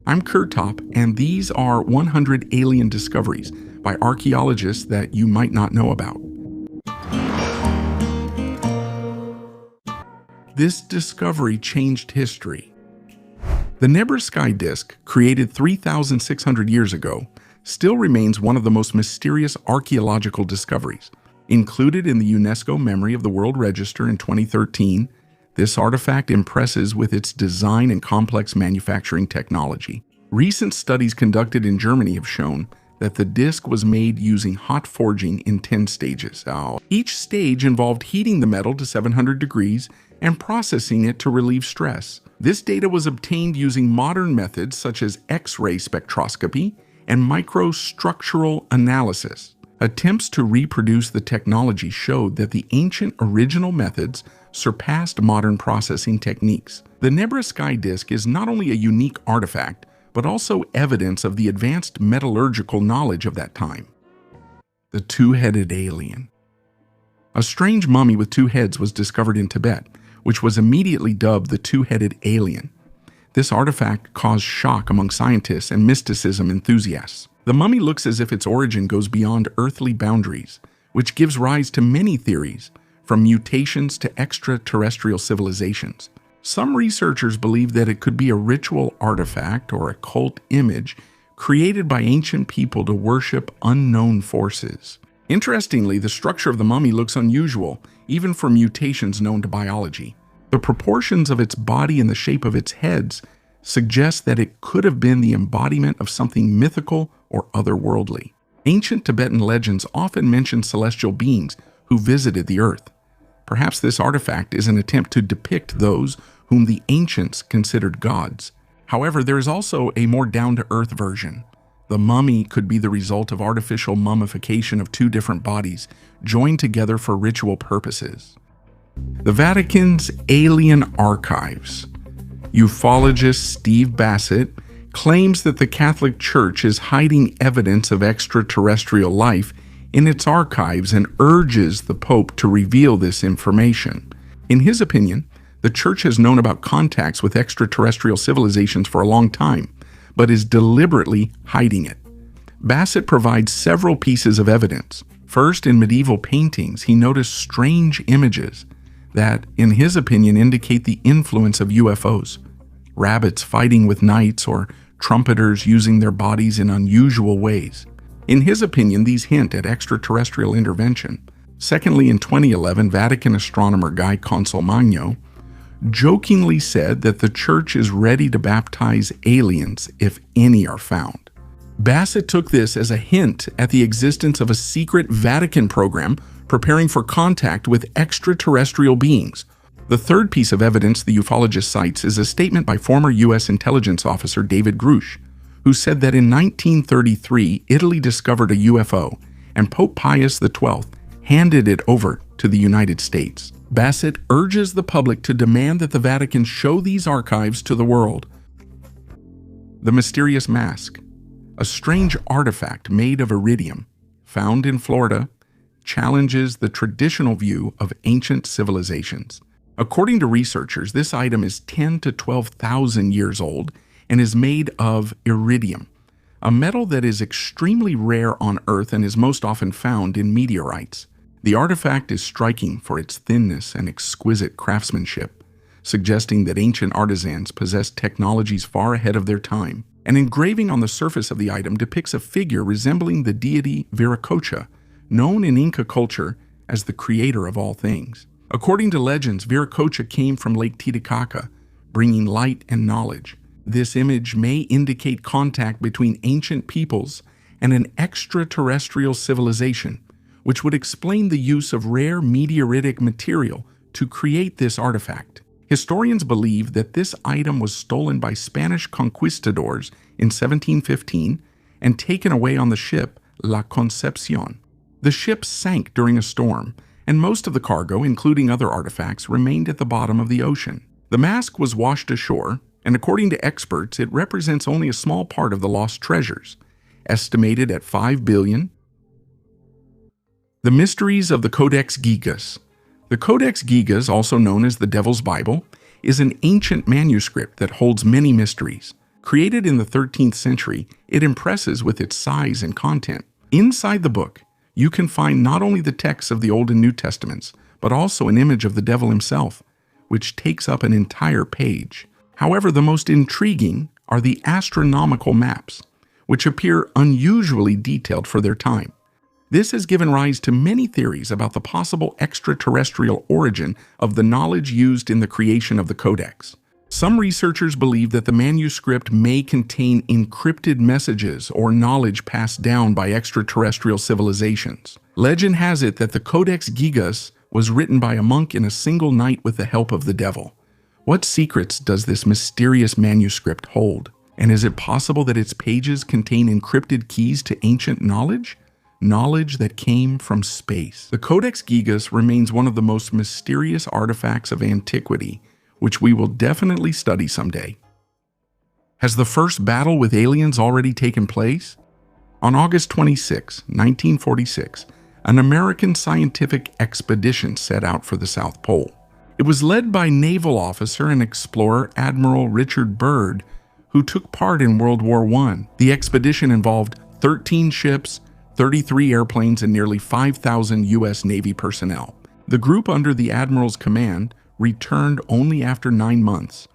I'm Kurtop, and these are 100 alien discoveries by archaeologists that you might not know about. This discovery changed history. The Nebra sky disk, created 3,600 years ago, still remains one of the most mysterious archaeological discoveries. Included in the UNESCO Memory of the World Register in 2013, this artifact impresses with its design and complex manufacturing technology. Recent studies conducted in Germany have shown that the disk was made using hot forging in 10 stages. Each stage involved heating the metal to 700 degrees and processing it to relieve stress. This data was obtained using modern methods such as X-ray spectroscopy and microstructural analysis. Attempts to reproduce the technology showed that the ancient original methods surpassed modern processing techniques. The Nebra sky disk is not only a unique artifact, but also evidence of the advanced metallurgical knowledge of that time. The two-headed alien. A strange mummy with two heads was discovered in Tibet, which was immediately dubbed the two-headed alien. This artifact caused shock among scientists and mysticism enthusiasts. The mummy looks as if its origin goes beyond earthly boundaries, which gives rise to many theories, from mutations to extraterrestrial civilizations. Some researchers believe that it could be a ritual artifact or a cult image created by ancient people to worship unknown forces. Interestingly, the structure of the mummy looks unusual, even for mutations known to biology. The proportions of its body and the shape of its heads suggest that it could have been the embodiment of something mythical or otherworldly. Ancient Tibetan legends often mention celestial beings who visited the earth. Perhaps this artifact is an attempt to depict those whom the ancients considered gods. However, there is also a more down-to-earth version. The mummy could be the result of artificial mummification of two different bodies, joined together for ritual purposes. The Vatican's Alien Archives. Ufologist Steve Bassett claims that the Catholic Church is hiding evidence of extraterrestrial life in its archives and urges the Pope to reveal this information. In his opinion, the Church has known about contacts with extraterrestrial civilizations for a long time, but is deliberately hiding it. Bassett provides several pieces of evidence. First, in medieval paintings, he noticed strange images that, in his opinion, indicate the influence of UFOs. Rabbits fighting with knights or trumpeters using their bodies in unusual ways. In his opinion, these hint at extraterrestrial intervention. Secondly, in 2011, Vatican astronomer Guy Consolmagno jokingly said that the Church is ready to baptize aliens if any are found. Bassett took this as a hint at the existence of a secret Vatican program preparing for contact with extraterrestrial beings. The third piece of evidence the ufologist cites is a statement by former U.S. intelligence officer David Grush, who said that in 1933, Italy discovered a UFO, and Pope Pius XII handed it over to the United States. Bassett urges the public to demand that the Vatican show these archives to the world. The mysterious mask. A strange artifact made of iridium, found in Florida, challenges the traditional view of ancient civilizations. According to researchers, this item is 10 to 12,000 years old and is made of iridium, a metal that is extremely rare on Earth and is most often found in meteorites. The artifact is striking for its thinness and exquisite craftsmanship, suggesting that ancient artisans possessed technologies far ahead of their time. An engraving on the surface of the item depicts a figure resembling the deity Viracocha, known in Inca culture as the creator of all things. According to legends, Viracocha came from Lake Titicaca, bringing light and knowledge. This image may indicate contact between ancient peoples and an extraterrestrial civilization, which would explain the use of rare meteoritic material to create this artifact. Historians believe that this item was stolen by Spanish conquistadors in 1715 and taken away on the ship La Concepcion. The ship sank during a storm, and most of the cargo, including other artifacts, remained at the bottom of the ocean. The mask was washed ashore, and according to experts, it represents only a small part of the lost treasures, estimated at $5 billion. The mysteries of the Codex Gigas. The Codex Gigas, also known as the Devil's Bible, is an ancient manuscript that holds many mysteries. Created in the 13th century, it impresses with its size and content. Inside the book, you can find not only the texts of the Old and New Testaments, but also an image of the devil himself, which takes up an entire page. However, the most intriguing are the astronomical maps, which appear unusually detailed for their time. This has given rise to many theories about the possible extraterrestrial origin of the knowledge used in the creation of the Codex. Some researchers believe that the manuscript may contain encrypted messages or knowledge passed down by extraterrestrial civilizations. Legend has it that the Codex Gigas was written by a monk in a single night with the help of the devil. What secrets does this mysterious manuscript hold? And is it possible that its pages contain encrypted keys to ancient knowledge? Knowledge that came from space. The Codex Gigas remains one of the most mysterious artifacts of antiquity, which we will definitely study someday. Has the first battle with aliens already taken place? On August 26, 1946, an American scientific expedition set out for the South Pole. It was led by naval officer and explorer Admiral Richard Byrd, who took part in World War I. The expedition involved 13 ships, 33 airplanes, and nearly 5,000 U.S. Navy personnel. The group under the Admiral's command returned only after 9 months,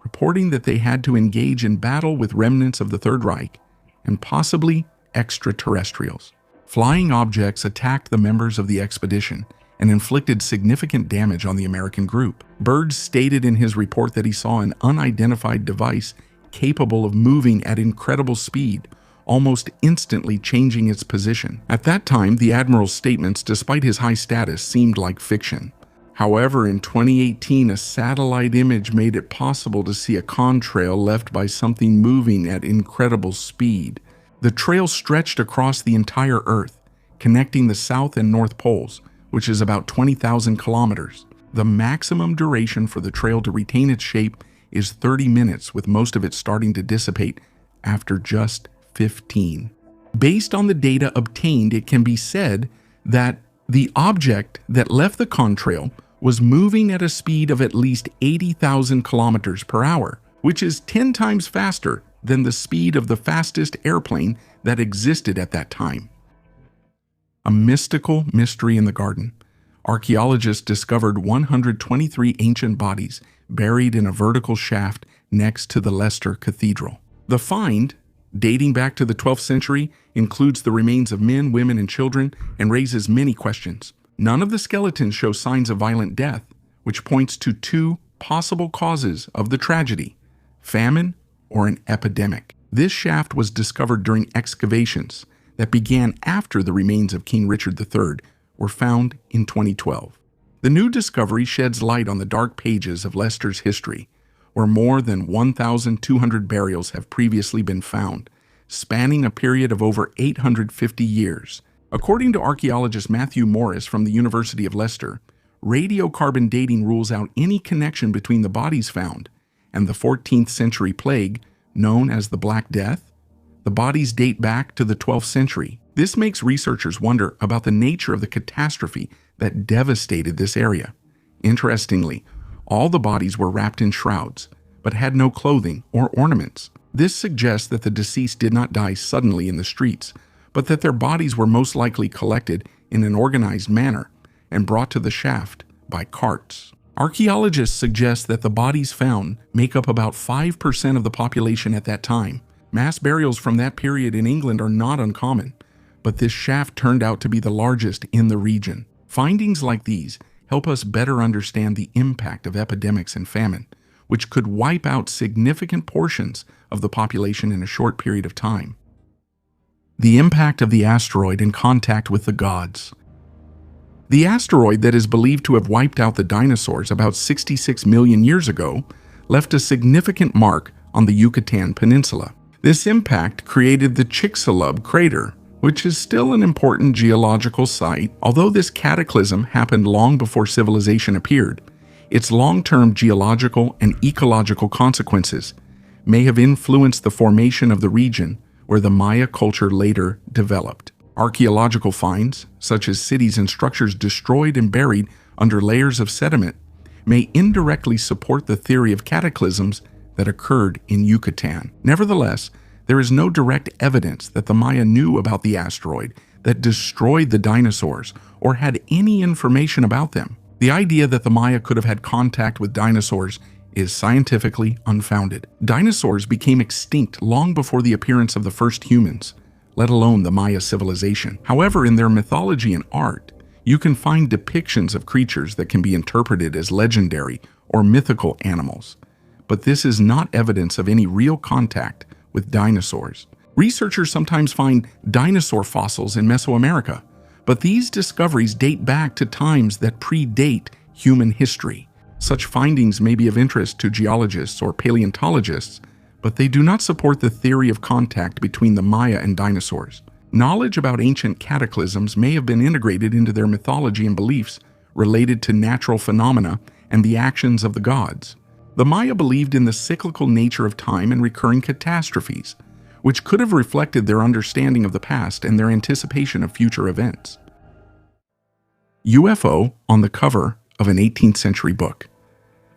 reporting that they had to engage in battle with remnants of the Third Reich and possibly extraterrestrials. Flying objects attacked the members of the expedition and inflicted significant damage on the American group. Byrd stated in his report that he saw an unidentified device capable of moving at incredible speed, almost instantly changing its position. At that time, the Admiral's statements, despite his high status, seemed like fiction. However, in 2018, a satellite image made it possible to see a contrail left by something moving at incredible speed. The trail stretched across the entire Earth, connecting the South and North Poles, which is about 20,000 kilometers. The maximum duration for the trail to retain its shape is 30 minutes, with most of it starting to dissipate after just 15. Based on the data obtained, it can be said that the object that left the contrail was moving at a speed of at least 80,000 kilometers per hour, which is 10 times faster than the speed of the fastest airplane that existed at that time. A mystical mystery in the garden. Archaeologists discovered 123 ancient bodies buried in a vertical shaft next to the Leicester Cathedral. The find, dating back to the 12th century, includes the remains of men, women, and children and raises many questions. None of the skeletons show signs of violent death, which points to two possible causes of the tragedy: famine or an epidemic. This shaft was discovered during excavations that began after the remains of King Richard III were found in 2012. The new discovery sheds light on the dark pages of Leicester's history, where more than 1,200 burials have previously been found, spanning a period of over 850 years. According to archaeologist Matthew Morris from the University of Leicester, radiocarbon dating rules out any connection between the bodies found and the 14th century plague known as the Black Death. The bodies date back to the 12th century. This makes researchers wonder about the nature of the catastrophe that devastated this area. Interestingly, all the bodies were wrapped in shrouds, but had no clothing or ornaments. This suggests that the deceased did not die suddenly in the streets, but that their bodies were most likely collected in an organized manner and brought to the shaft by carts. Archaeologists suggest that the bodies found make up about 5% of the population at that time. Mass burials from that period in England are not uncommon, but this shaft turned out to be the largest in the region. Findings like these help us better understand the impact of epidemics and famine, which could wipe out significant portions of the population in a short period of time. The impact of the asteroid in contact with the gods. The asteroid that is believed to have wiped out the dinosaurs about 66 million years ago left a significant mark on the Yucatan Peninsula. This impact created the Chicxulub crater, which is still an important geological site. Although this cataclysm happened long before civilization appeared, its long-term geological and ecological consequences may have influenced the formation of the region where the Maya culture later developed. Archaeological finds, such as cities and structures destroyed and buried under layers of sediment, may indirectly support the theory of cataclysms that occurred in Yucatan. Nevertheless, there is no direct evidence that the Maya knew about the asteroid that destroyed the dinosaurs or had any information about them. The idea that the Maya could have had contact with dinosaurs is scientifically unfounded. Dinosaurs became extinct long before the appearance of the first humans, let alone the Maya civilization. However, in their mythology and art, you can find depictions of creatures that can be interpreted as legendary or mythical animals. But this is not evidence of any real contact with dinosaurs. Researchers sometimes find dinosaur fossils in Mesoamerica, but these discoveries date back to times that predate human history. Such findings may be of interest to geologists or paleontologists, but they do not support the theory of contact between the Maya and dinosaurs. Knowledge about ancient cataclysms may have been integrated into their mythology and beliefs related to natural phenomena and the actions of the gods. The Maya believed in the cyclical nature of time and recurring catastrophes, which could have reflected their understanding of the past and their anticipation of future events. UFO on the cover of an 18th century book.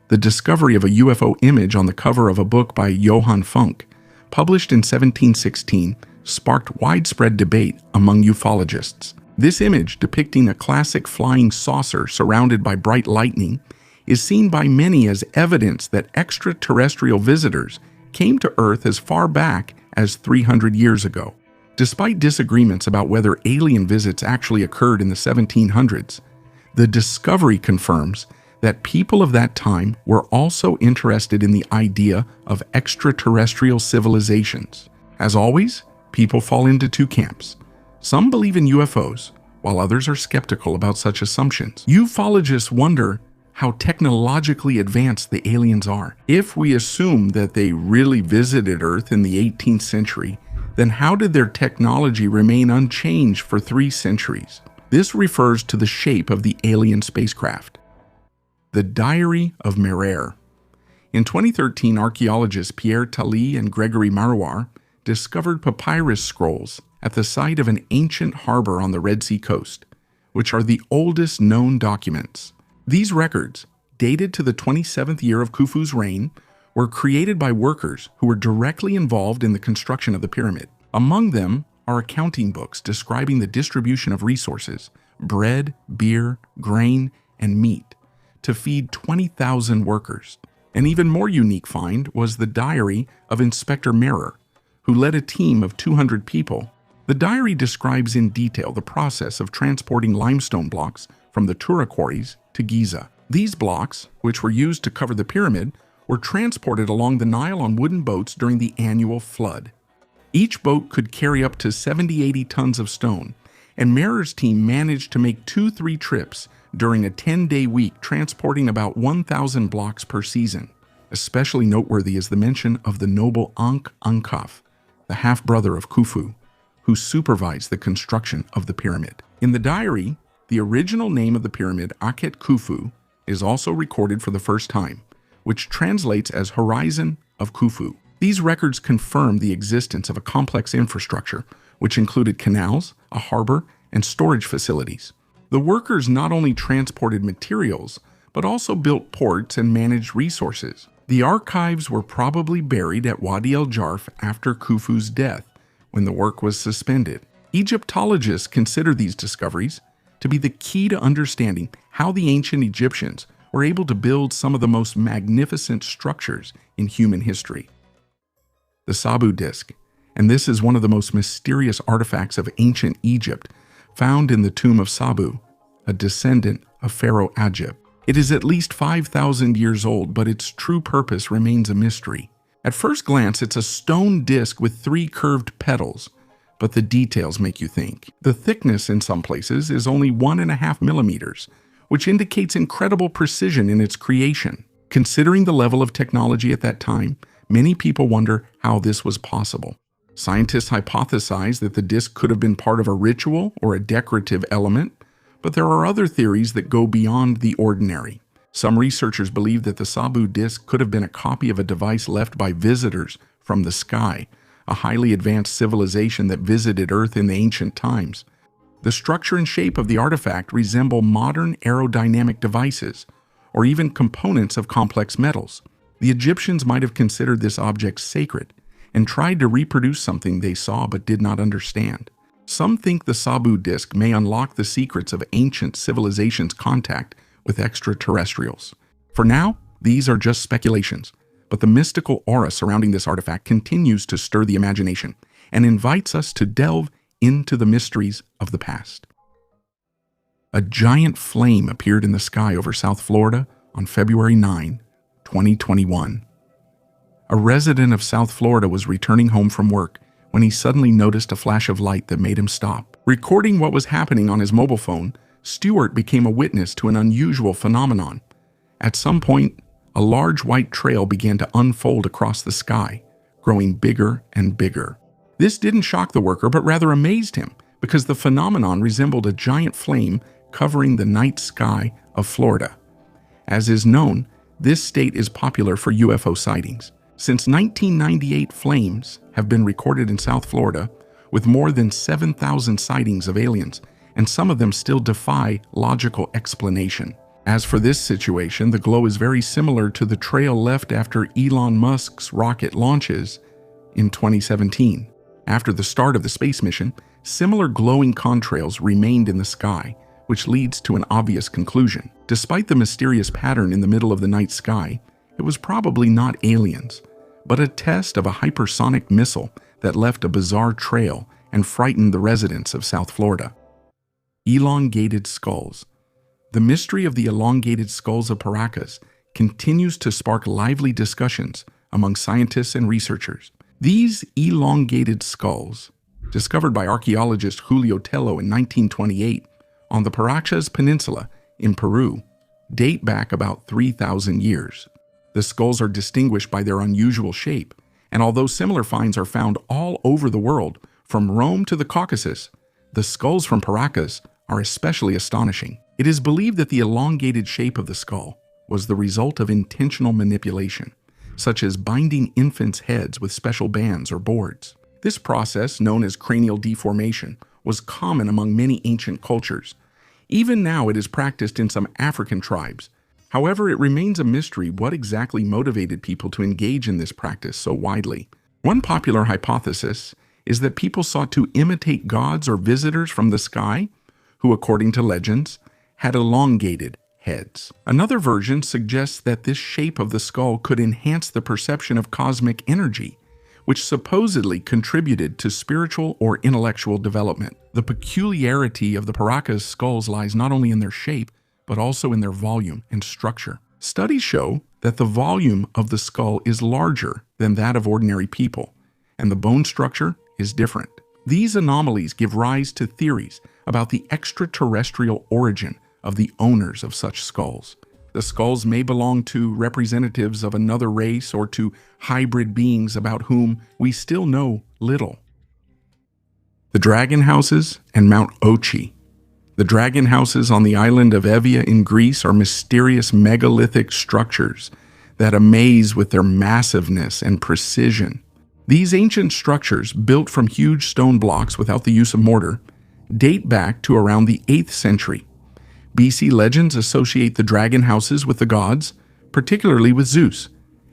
The discovery of a UFO image on the cover of a book by Johann Funk, published in 1716, sparked widespread debate among ufologists. This image, depicting a classic flying saucer surrounded by bright lightning, is seen by many as evidence that extraterrestrial visitors came to Earth as far back as 300 years ago. Despite disagreements about whether alien visits actually occurred in the 1700s, the discovery confirms that people of that time were also interested in the idea of extraterrestrial civilizations. As always, people fall into two camps. Some believe in UFOs, while others are skeptical about such assumptions. Ufologists wonder how technologically advanced the aliens are. If we assume that they really visited Earth in the 18th century, then how did their technology remain unchanged for 3 centuries? This refers to the shape of the alien spacecraft. The Diary of Merer. In 2013, archaeologists Pierre Tally and Gregory Marouard discovered papyrus scrolls at the site of an ancient harbor on the Red Sea coast, which are the oldest known documents. These records, dated to the 27th year of Khufu's reign, were created by workers who were directly involved in the construction of the pyramid. Among them are accounting books describing the distribution of resources, bread, beer, grain, and meat, to feed 20,000 workers. An even more unique find was the diary of Inspector Merer, who led a team of 200 people. The diary describes in detail the process of transporting limestone blocks from the Tura quarries to Giza. These blocks, which were used to cover the pyramid, were transported along the Nile on wooden boats during the annual flood. Each boat could carry up to 70-80 tons of stone, and Merer's team managed to make 2-3 trips during a 10-day week, transporting about 1,000 blocks per season. Especially noteworthy is the mention of the noble Ankh-Ankaf, the half-brother of Khufu, who supervised the construction of the pyramid. In the diary, the original name of the pyramid, Akhet Khufu, is also recorded for the first time, which translates as Horizon of Khufu. These records confirm the existence of a complex infrastructure, which included canals, a harbor, and storage facilities. The workers not only transported materials, but also built ports and managed resources. The archives were probably buried at Wadi el-Jarf after Khufu's death, when the work was suspended. Egyptologists consider these discoveries to be the key to understanding how the ancient Egyptians were able to build some of the most magnificent structures in human history. The Sabu disk, and this is one of the most mysterious artifacts of ancient Egypt, found in the tomb of Sabu, a descendant of Pharaoh Ajib. It is at least 5,000 years old, but its true purpose remains a mystery. At first glance, it's a stone disc with 3 curved petals, but the details make you think. The thickness in some places is only 1.5 millimeters, which indicates incredible precision in its creation. Considering the level of technology at that time, many people wonder how this was possible. Scientists hypothesize that the disc could have been part of a ritual or a decorative element, but there are other theories that go beyond the ordinary. Some researchers believe that the Sabu disc could have been a copy of a device left by visitors from the sky, a highly advanced civilization that visited Earth in the ancient times. The structure and shape of the artifact resemble modern aerodynamic devices, or even components of complex metals. The Egyptians might have considered this object sacred and tried to reproduce something they saw but did not understand. Some think the Sabu disk may unlock the secrets of ancient civilizations' contact with extraterrestrials. For now, these are just speculations, but the mystical aura surrounding this artifact continues to stir the imagination and invites us to delve into the mysteries of the past. A giant flame appeared in the sky over South Florida on February 9, 2021. A resident of South Florida was returning home from work when he suddenly noticed a flash of light that made him stop. Recording what was happening on his mobile phone, Stewart became a witness to an unusual phenomenon. At some point, a large white trail began to unfold across the sky, growing bigger and bigger. This didn't shock the worker, but rather amazed him, because the phenomenon resembled a giant flame covering the night sky of Florida. As is known, this state is popular for UFO sightings. Since 1998, flames have been recorded in South Florida, with more than 7,000 sightings of aliens, and some of them still defy logical explanation. As for this situation, the glow is very similar to the trail left after Elon Musk's rocket launches in 2017. After the start of the space mission, similar glowing contrails remained in the sky, which leads to an obvious conclusion. Despite the mysterious pattern in the middle of the night sky, it was probably not aliens, but a test of a hypersonic missile that left a bizarre trail and frightened the residents of South Florida. Elongated skulls. The mystery of the elongated skulls of Paracas continues to spark lively discussions among scientists and researchers. These elongated skulls, discovered by archaeologist Julio Tello in 1928 on the Paracas Peninsula in Peru, date back about 3,000 years. The skulls are distinguished by their unusual shape, and although similar finds are found all over the world, from Rome to the Caucasus, the skulls from Paracas are especially astonishing. It is believed that the elongated shape of the skull was the result of intentional manipulation, such as binding infants' heads with special bands or boards. This process, known as cranial deformation, was common among many ancient cultures. Even now, it is practiced in some African tribes. However, it remains a mystery what exactly motivated people to engage in this practice so widely. One popular hypothesis is that people sought to imitate gods or visitors from the sky, who, according to legends, had elongated heads. Another version suggests that this shape of the skull could enhance the perception of cosmic energy, which supposedly contributed to spiritual or intellectual development. The peculiarity of the Paracas skulls lies not only in their shape, but also in their volume and structure. Studies show that the volume of the skull is larger than that of ordinary people, and the bone structure is different. These anomalies give rise to theories about the extraterrestrial origin of the owners of such skulls. The skulls may belong to representatives of another race or to hybrid beings about whom we still know little. The Dragon Houses and Mount Ochi. The Dragon Houses on the island of Evia in Greece are mysterious megalithic structures that amaze with their massiveness and precision. These ancient structures, built from huge stone blocks without the use of mortar, date back to around the 8th century. BC legends associate the dragon houses with the gods, particularly with Zeus,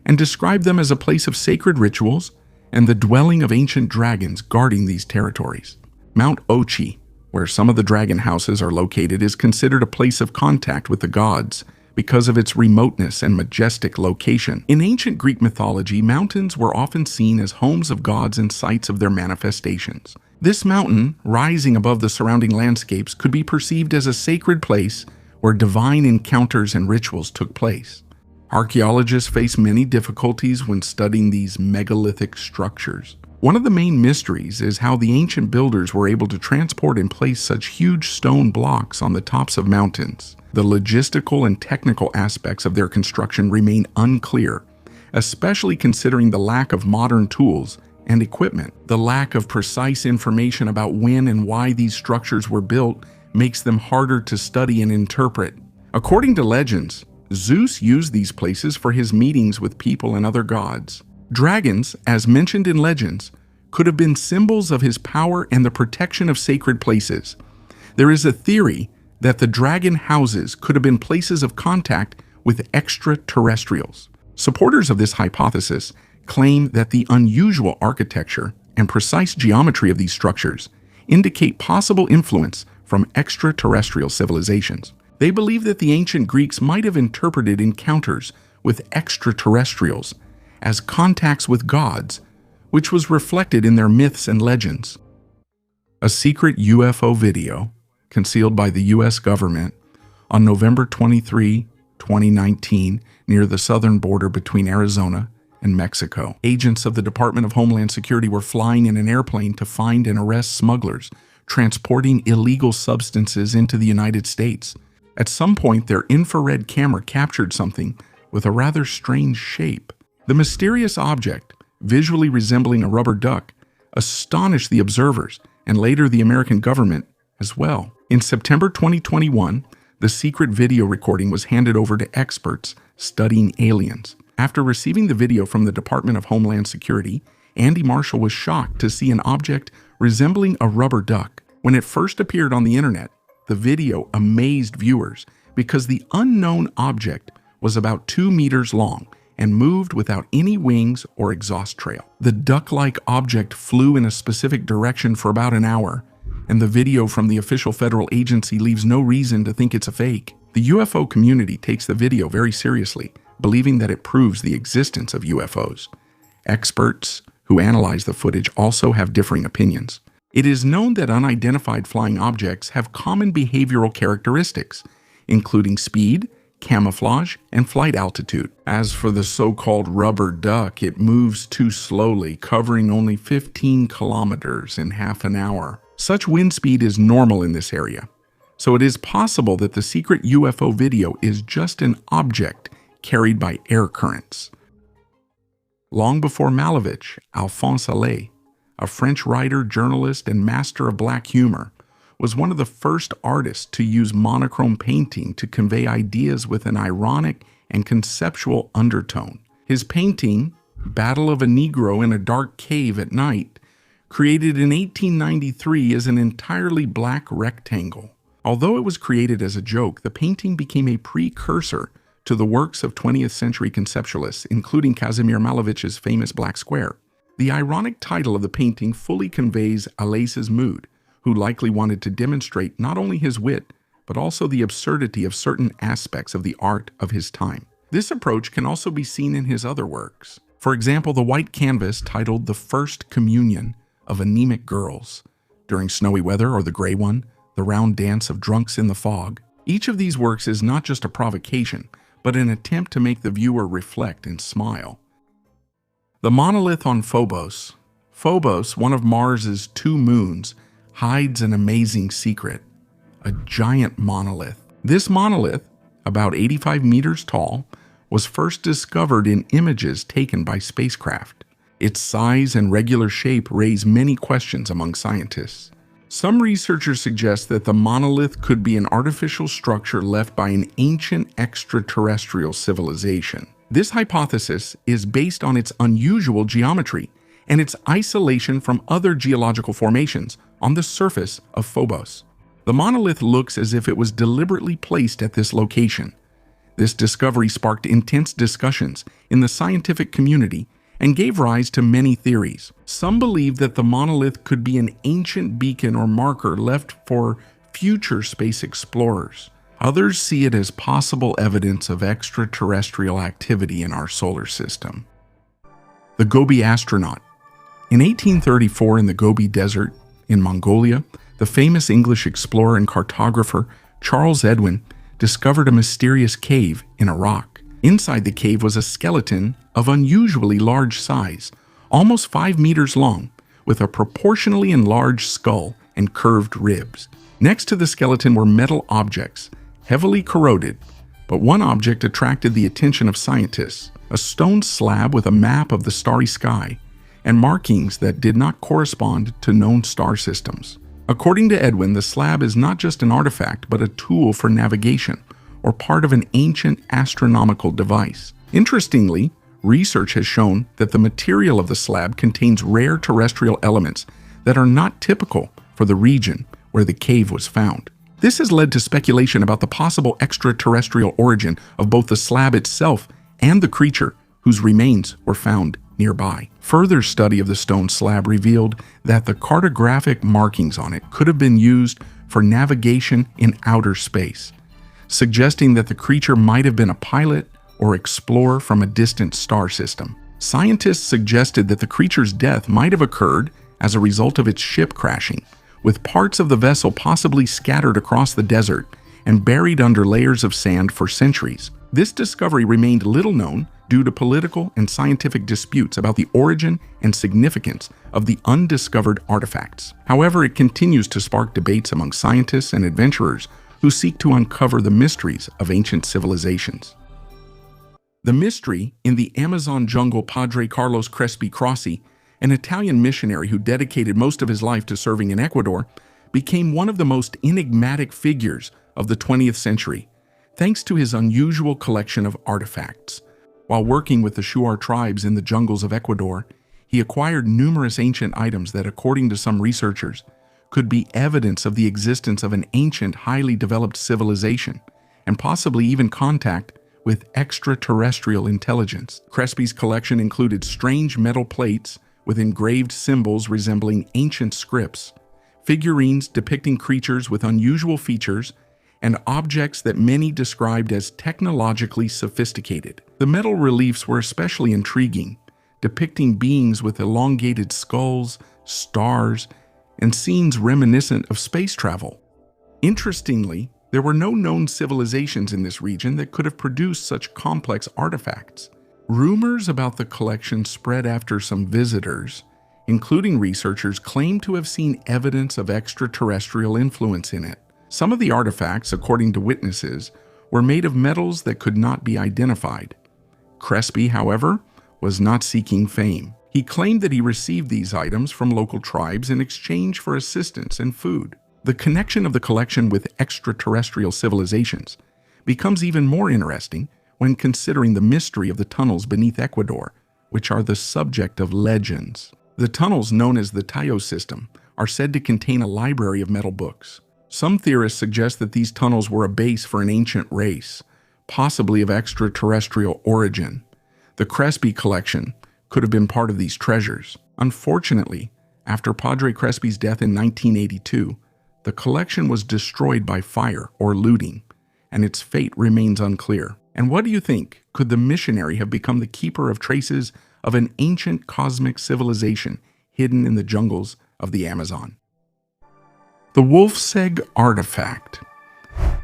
and describe them as a place of sacred rituals and the dwelling of ancient dragons guarding these territories. Mount Ochi, where some of the dragon houses are located, is considered a place of contact with the gods because of its remoteness and majestic location. In ancient Greek mythology, mountains were often seen as homes of gods and sites of their manifestations. This mountain, rising above the surrounding landscapes, could be perceived as a sacred place where divine encounters and rituals took place. Archaeologists face many difficulties when studying these megalithic structures. One of the main mysteries is how the ancient builders were able to transport and place such huge stone blocks on the tops of mountains. The logistical and technical aspects of their construction remain unclear, especially considering the lack of modern tools and equipment. The lack of precise information about when and why these structures were built makes them harder to study and interpret. According to legends, Zeus used these places for his meetings with people and other gods. Dragons, as mentioned in legends, could have been symbols of his power and the protection of sacred places. There is a theory that the dragon houses could have been places of contact with extraterrestrials. Supporters of this hypothesis claim that the unusual architecture and precise geometry of these structures indicate possible influence from extraterrestrial civilizations. They believe that the ancient Greeks might have interpreted encounters with extraterrestrials as contacts with gods, which was reflected in their myths and legends. A secret UFO video, concealed by the U.S. government, on November 23, 2019, near the southern border between Arizona and Mexico. Agents of the Department of Homeland Security were flying in an airplane to find and arrest smugglers transporting illegal substances into the United States. At some point, their infrared camera captured something with a rather strange shape. The mysterious object, visually resembling a rubber duck, astonished the observers and later the American government as well. In September 2021, the secret video recording was handed over to experts studying aliens. After receiving the video from the Department of Homeland Security, Andy Marshall was shocked to see an object resembling a rubber duck. When it first appeared on the internet, the video amazed viewers because the unknown object was about 2 meters long and moved without any wings or exhaust trail. The duck-like object flew in a specific direction for about an hour, and the video from the official federal agency leaves no reason to think it's a fake. The UFO community takes the video very seriously, believing that it proves the existence of UFOs. Experts who analyze the footage also have differing opinions. It is known that unidentified flying objects have common behavioral characteristics, including speed, camouflage, and flight altitude. As for the so-called rubber duck, it moves too slowly, covering only 15 kilometers in half an hour. Such wind speed is normal in this area, so it is possible that the secret UFO video is just an object carried by air currents. Long before Malevich, Alphonse Allais, a French writer, journalist, and master of black humor, was one of the first artists to use monochrome painting to convey ideas with an ironic and conceptual undertone. His painting, Battle of a Negro in a Dark Cave at Night, created in 1893 as an entirely black rectangle. Although it was created as a joke, the painting became a precursor to the works of 20th century conceptualists, including Kazimir Malevich's famous Black Square. The ironic title of the painting fully conveys Allais's mood, who likely wanted to demonstrate not only his wit, but also the absurdity of certain aspects of the art of his time. This approach can also be seen in his other works. For example, the white canvas titled The First Communion of Anemic Girls, During Snowy Weather, or the gray one, The Round Dance of Drunks in the Fog. Each of these works is not just a provocation, but an attempt to make the viewer reflect and smile. The monolith on Phobos. Phobos, one of Mars's 2 moons, hides an amazing secret, a giant monolith. This monolith, about 85 meters tall, was first discovered in images taken by spacecraft. Its size and regular shape raise many questions among scientists. Some researchers suggest that the monolith could be an artificial structure left by an ancient extraterrestrial civilization. This hypothesis is based on its unusual geometry and its isolation from other geological formations on the surface of Phobos. The monolith looks as if it was deliberately placed at this location. This discovery sparked intense discussions in the scientific community and gave rise to many theories. Some believe that the monolith could be an ancient beacon or marker left for future space explorers. Others see it as possible evidence of extraterrestrial activity in our solar system. The Gobi astronaut. In 1834, in the Gobi Desert in Mongolia, the famous English explorer and cartographer Charles Edwin discovered a mysterious cave in a rock. Inside the cave was a skeleton of unusually large size, almost 5 meters long, with a proportionally enlarged skull and curved ribs. Next to the skeleton were metal objects, heavily corroded, but one object attracted the attention of scientists: a stone slab with a map of the starry sky and markings that did not correspond to known star systems. According to Edwin, the slab is not just an artifact, but a tool for navigation, or part of an ancient astronomical device. Interestingly, research has shown that the material of the slab contains rare terrestrial elements that are not typical for the region where the cave was found. This has led to speculation about the possible extraterrestrial origin of both the slab itself and the creature whose remains were found nearby. Further study of the stone slab revealed that the cartographic markings on it could have been used for navigation in outer space, suggesting that the creature might have been a pilot or explorer from a distant star system. Scientists suggested that the creature's death might have occurred as a result of its ship crashing, with parts of the vessel possibly scattered across the desert and buried under layers of sand for centuries. This discovery remained little known due to political and scientific disputes about the origin and significance of the undiscovered artifacts. However, it continues to spark debates among scientists and adventurers who seek to uncover the mysteries of ancient civilizations. The mystery in the Amazon jungle. Padre Carlos Crespi Crossi, an Italian missionary who dedicated most of his life to serving in Ecuador, became one of the most enigmatic figures of the 20th century, thanks to his unusual collection of artifacts. While working with the Shuar tribes in the jungles of Ecuador, he acquired numerous ancient items that, according to some researchers, could be evidence of the existence of an ancient, highly developed civilization, and possibly even contact with extraterrestrial intelligence. Crespi's collection included strange metal plates with engraved symbols resembling ancient scripts, figurines depicting creatures with unusual features, and objects that many described as technologically sophisticated. The metal reliefs were especially intriguing, depicting beings with elongated skulls, stars, and scenes reminiscent of space travel. Interestingly, there were no known civilizations in this region that could have produced such complex artifacts. Rumors about the collection spread after some visitors, including researchers, claimed to have seen evidence of extraterrestrial influence in it. Some of the artifacts, according to witnesses, were made of metals that could not be identified. Crespi, however, was not seeking fame. He claimed that he received these items from local tribes in exchange for assistance and food. The connection of the collection with extraterrestrial civilizations becomes even more interesting when considering the mystery of the tunnels beneath Ecuador, which are the subject of legends. The tunnels, known as the Tayo system, are said to contain a library of metal books. Some theorists suggest that these tunnels were a base for an ancient race, possibly of extraterrestrial origin. The Crespi collection could have been part of these treasures. Unfortunately, after Padre Crespi's death in 1982, the collection was destroyed by fire or looting, and its fate remains unclear. And what do you think? Could the missionary have become the keeper of traces of an ancient cosmic civilization hidden in the jungles of the Amazon? The Wolfsegg artifact.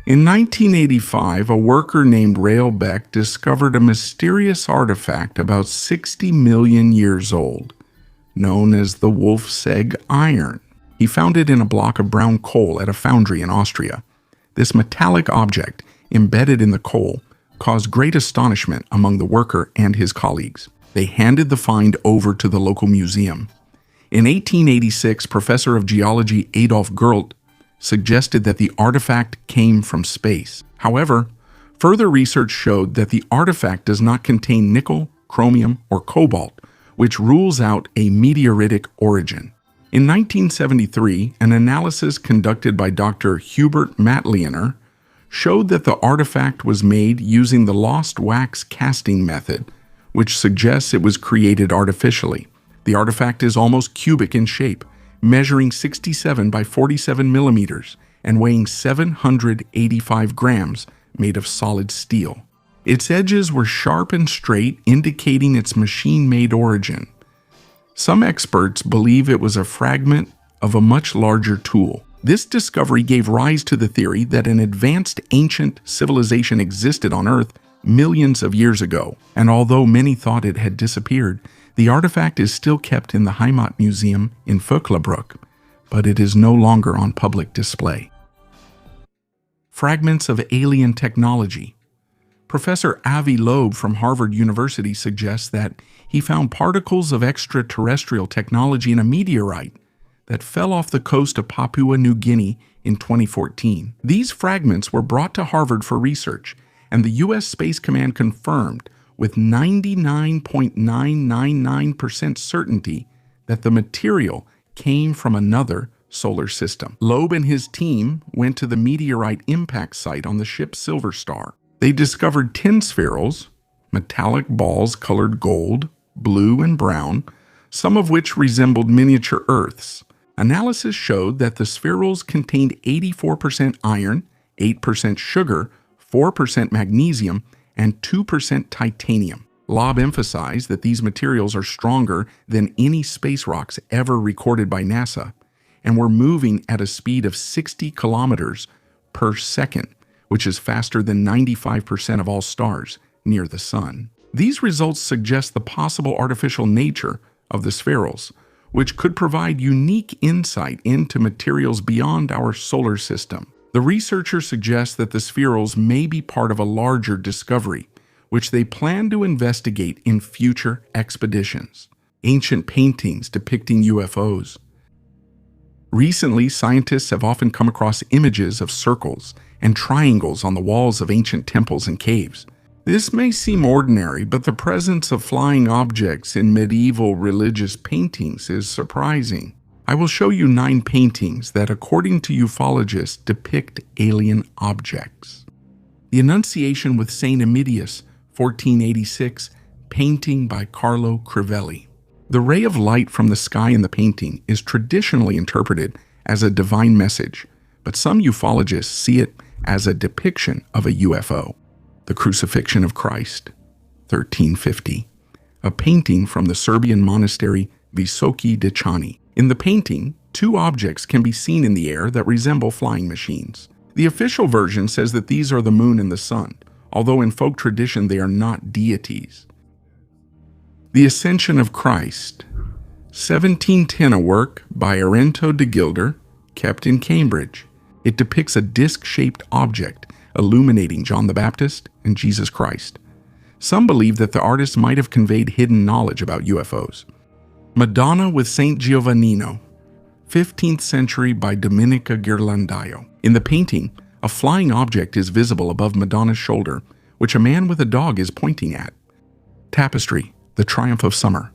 In 1985, a worker named Rael Beck discovered a mysterious artifact about 60 million years old, known as the Wolfsegg iron. He found it in a block of brown coal at a foundry in Austria. This metallic object, embedded in the coal, caused great astonishment among the worker and his colleagues. They handed the find over to the local museum. In 1886, Professor of Geology Adolf Gerlt suggested that the artifact came from space. However, further research showed that the artifact does not contain nickel, chromium, or cobalt, which rules out a meteoritic origin. In 1973, an analysis conducted by Dr. Hubert Matliener showed that the artifact was made using the lost wax casting method, which suggests it was created artificially. The artifact is almost cubic in shape, measuring 67 by 47 millimeters and weighing 785 grams, made of solid steel. Its edges were sharp and straight, indicating its machine-made origin. Some experts believe it was a fragment of a much larger tool. This discovery gave rise to the theory that an advanced ancient civilization existed on Earth millions of years ago, and although many thought it had disappeared, the artifact is still kept in the Heimat Museum in Vöcklabruck, but it is no longer on public display. Fragments of alien technology. Professor Avi Loeb from Harvard University suggests that he found particles of extraterrestrial technology in a meteorite that fell off the coast of Papua New Guinea in 2014. These fragments were brought to Harvard for research, and the U.S. Space Command confirmed with 99.999% certainty that the material came from another solar system. Loeb and his team went to the meteorite impact site on the ship Silver Star. They discovered 10 spherules, metallic balls colored gold, blue, and brown, some of which resembled miniature Earths. Analysis showed that the spherules contained 84% iron, 8% sugar, 4% magnesium, and 2% titanium. Lobb emphasized that these materials are stronger than any space rocks ever recorded by NASA and were moving at a speed of 60 kilometers per second, which is faster than 95% of all stars near the Sun. These results suggest the possible artificial nature of the spherules, which could provide unique insight into materials beyond our solar system. The researchers suggest that the spherules may be part of a larger discovery, which they plan to investigate in future expeditions. Ancient paintings depicting UFOs. Recently, scientists have often come across images of circles and triangles on the walls of ancient temples and caves. This may seem ordinary, but the presence of flying objects in medieval religious paintings is surprising. I will show you 9 paintings that, according to ufologists, depict alien objects. The Annunciation with Saint Emilius, 1486, painting by Carlo Crivelli. The ray of light from the sky in the painting is traditionally interpreted as a divine message, but some ufologists see it as a depiction of a UFO. The Crucifixion of Christ, 1350, a painting from the Serbian monastery Visoki Dečani. In the painting, 2 objects can be seen in the air that resemble flying machines. The official version says that these are the moon and the sun, although in folk tradition they are not deities. The Ascension of Christ, 1710, a work by Arento de Gilder, kept in Cambridge. It depicts a disc-shaped object illuminating John the Baptist and Jesus Christ. Some believe that the artist might have conveyed hidden knowledge about UFOs. Madonna with Saint Giovannino, 15th century by Domenica Ghirlandaio. In the painting, a flying object is visible above Madonna's shoulder, which a man with a dog is pointing at. Tapestry, The Triumph of Summer,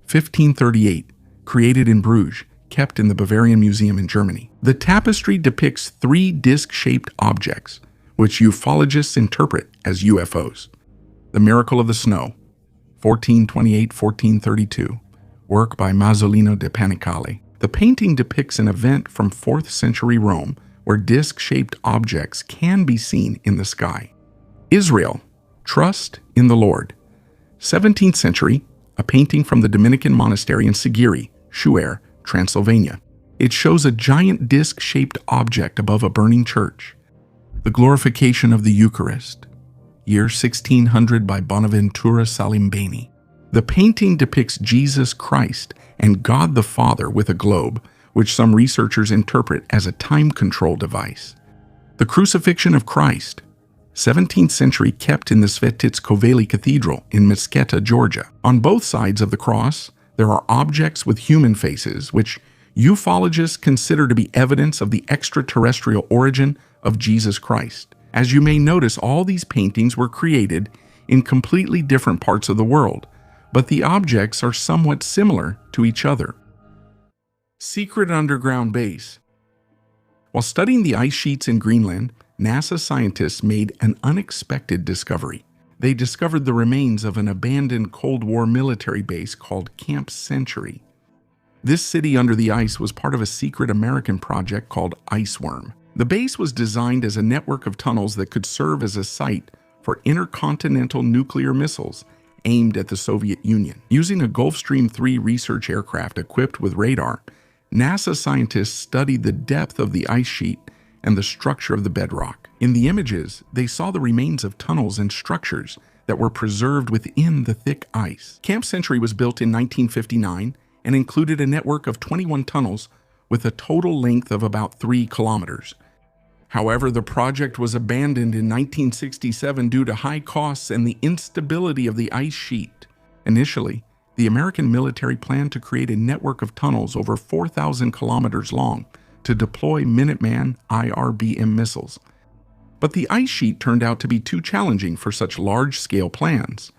1538, created in Bruges, kept in the Bavarian Museum in Germany. The tapestry depicts 3 disc-shaped objects, which ufologists interpret as UFOs. The Miracle of the Snow, 1428-1432, work by Masolino de Panicale. The painting depicts an event from 4th century Rome where disc-shaped objects can be seen in the sky. Israel, Trust in the Lord, 17th century, a painting from the Dominican monastery in Sigiri, Shuer, Transylvania. It shows a giant disc-shaped object above a burning church. The Glorification of the Eucharist, year 1600 by Bonaventura Salimbeni. The painting depicts Jesus Christ and God the Father with a globe, which some researchers interpret as a time control device. The Crucifixion of Christ, 17th century, kept in the Svetitsk-Koveli Cathedral in Mesquite, Georgia. On both sides of the cross, there are objects with human faces, which ufologists consider to be evidence of the extraterrestrial origin of Jesus Christ. As you may notice, all these paintings were created in completely different parts of the world, but the objects are somewhat similar to each other. Secret underground base. While studying the ice sheets in Greenland, NASA scientists made an unexpected discovery. They discovered the remains of an abandoned Cold War military base called Camp Century. This city under the ice was part of a secret American project called Iceworm. The base was designed as a network of tunnels that could serve as a site for intercontinental nuclear missiles aimed at the Soviet Union. Using a Gulfstream 3 research aircraft equipped with radar, NASA scientists studied the depth of the ice sheet and the structure of the bedrock. In the images, they saw the remains of tunnels and structures that were preserved within the thick ice. Camp Century was built in 1959 and included a network of 21 tunnels with a total length of about 3 kilometers. However, the project was abandoned in 1967 due to high costs and the instability of the ice sheet. Initially, the American military planned to create a network of tunnels over 4,000 kilometers long to deploy Minuteman IRBM missiles. But the ice sheet turned out to be too challenging for such large-scale plans.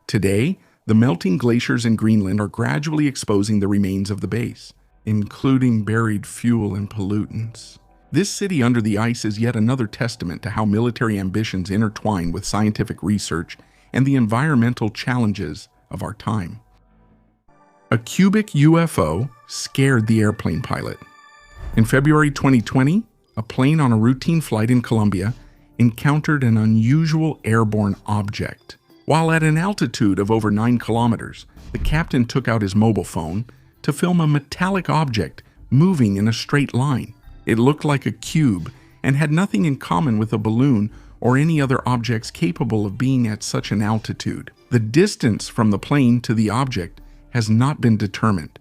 Today, the melting glaciers in Greenland are gradually exposing the remains of the base, including buried fuel and pollutants. This city under the ice is yet another testament to how military ambitions intertwine with scientific research and the environmental challenges of our time. A cubic UFO scared the airplane pilot. In February 2020, a plane on a routine flight in Colombia encountered an unusual airborne object. While at an altitude of over 9 kilometers, the captain took out his mobile phone to film a metallic object moving in a straight line. It looked like a cube and had nothing in common with a balloon or any other objects capable of being at such an altitude. The distance from the plane to the object has not been determined,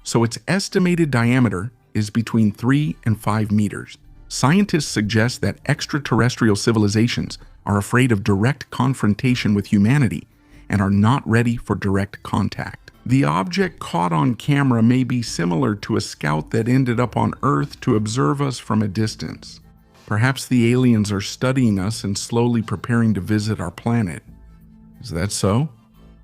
so its estimated diameter is between 3 and 5 meters. Scientists suggest that extraterrestrial civilizations are afraid of direct confrontation with humanity and are not ready for direct contact. The object caught on camera may be similar to a scout that ended up on Earth to observe us from a distance. Perhaps the aliens are studying us and slowly preparing to visit our planet. Is that so?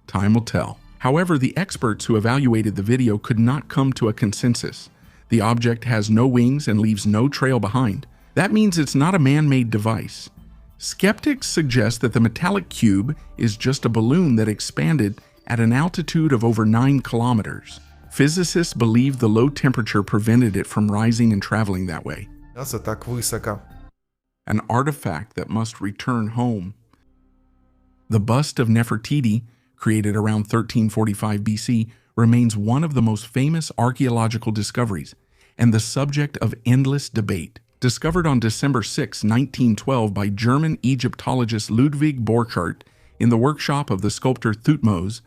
Time will tell. However, the experts who evaluated the video could not come to a consensus. The object has no wings and leaves no trail behind. That means it's not a man-made device. Skeptics suggest that the metallic cube is just a balloon that expanded at an altitude of over 9 kilometers. Physicists believe the low temperature prevented it from rising and traveling that way. An artifact that must return home. The bust of Nefertiti, created around 1345 BC, remains one of the most famous archaeological discoveries and the subject of endless debate. Discovered on December 6, 1912 by German Egyptologist Ludwig Borchardt in the workshop of the sculptor Thutmose,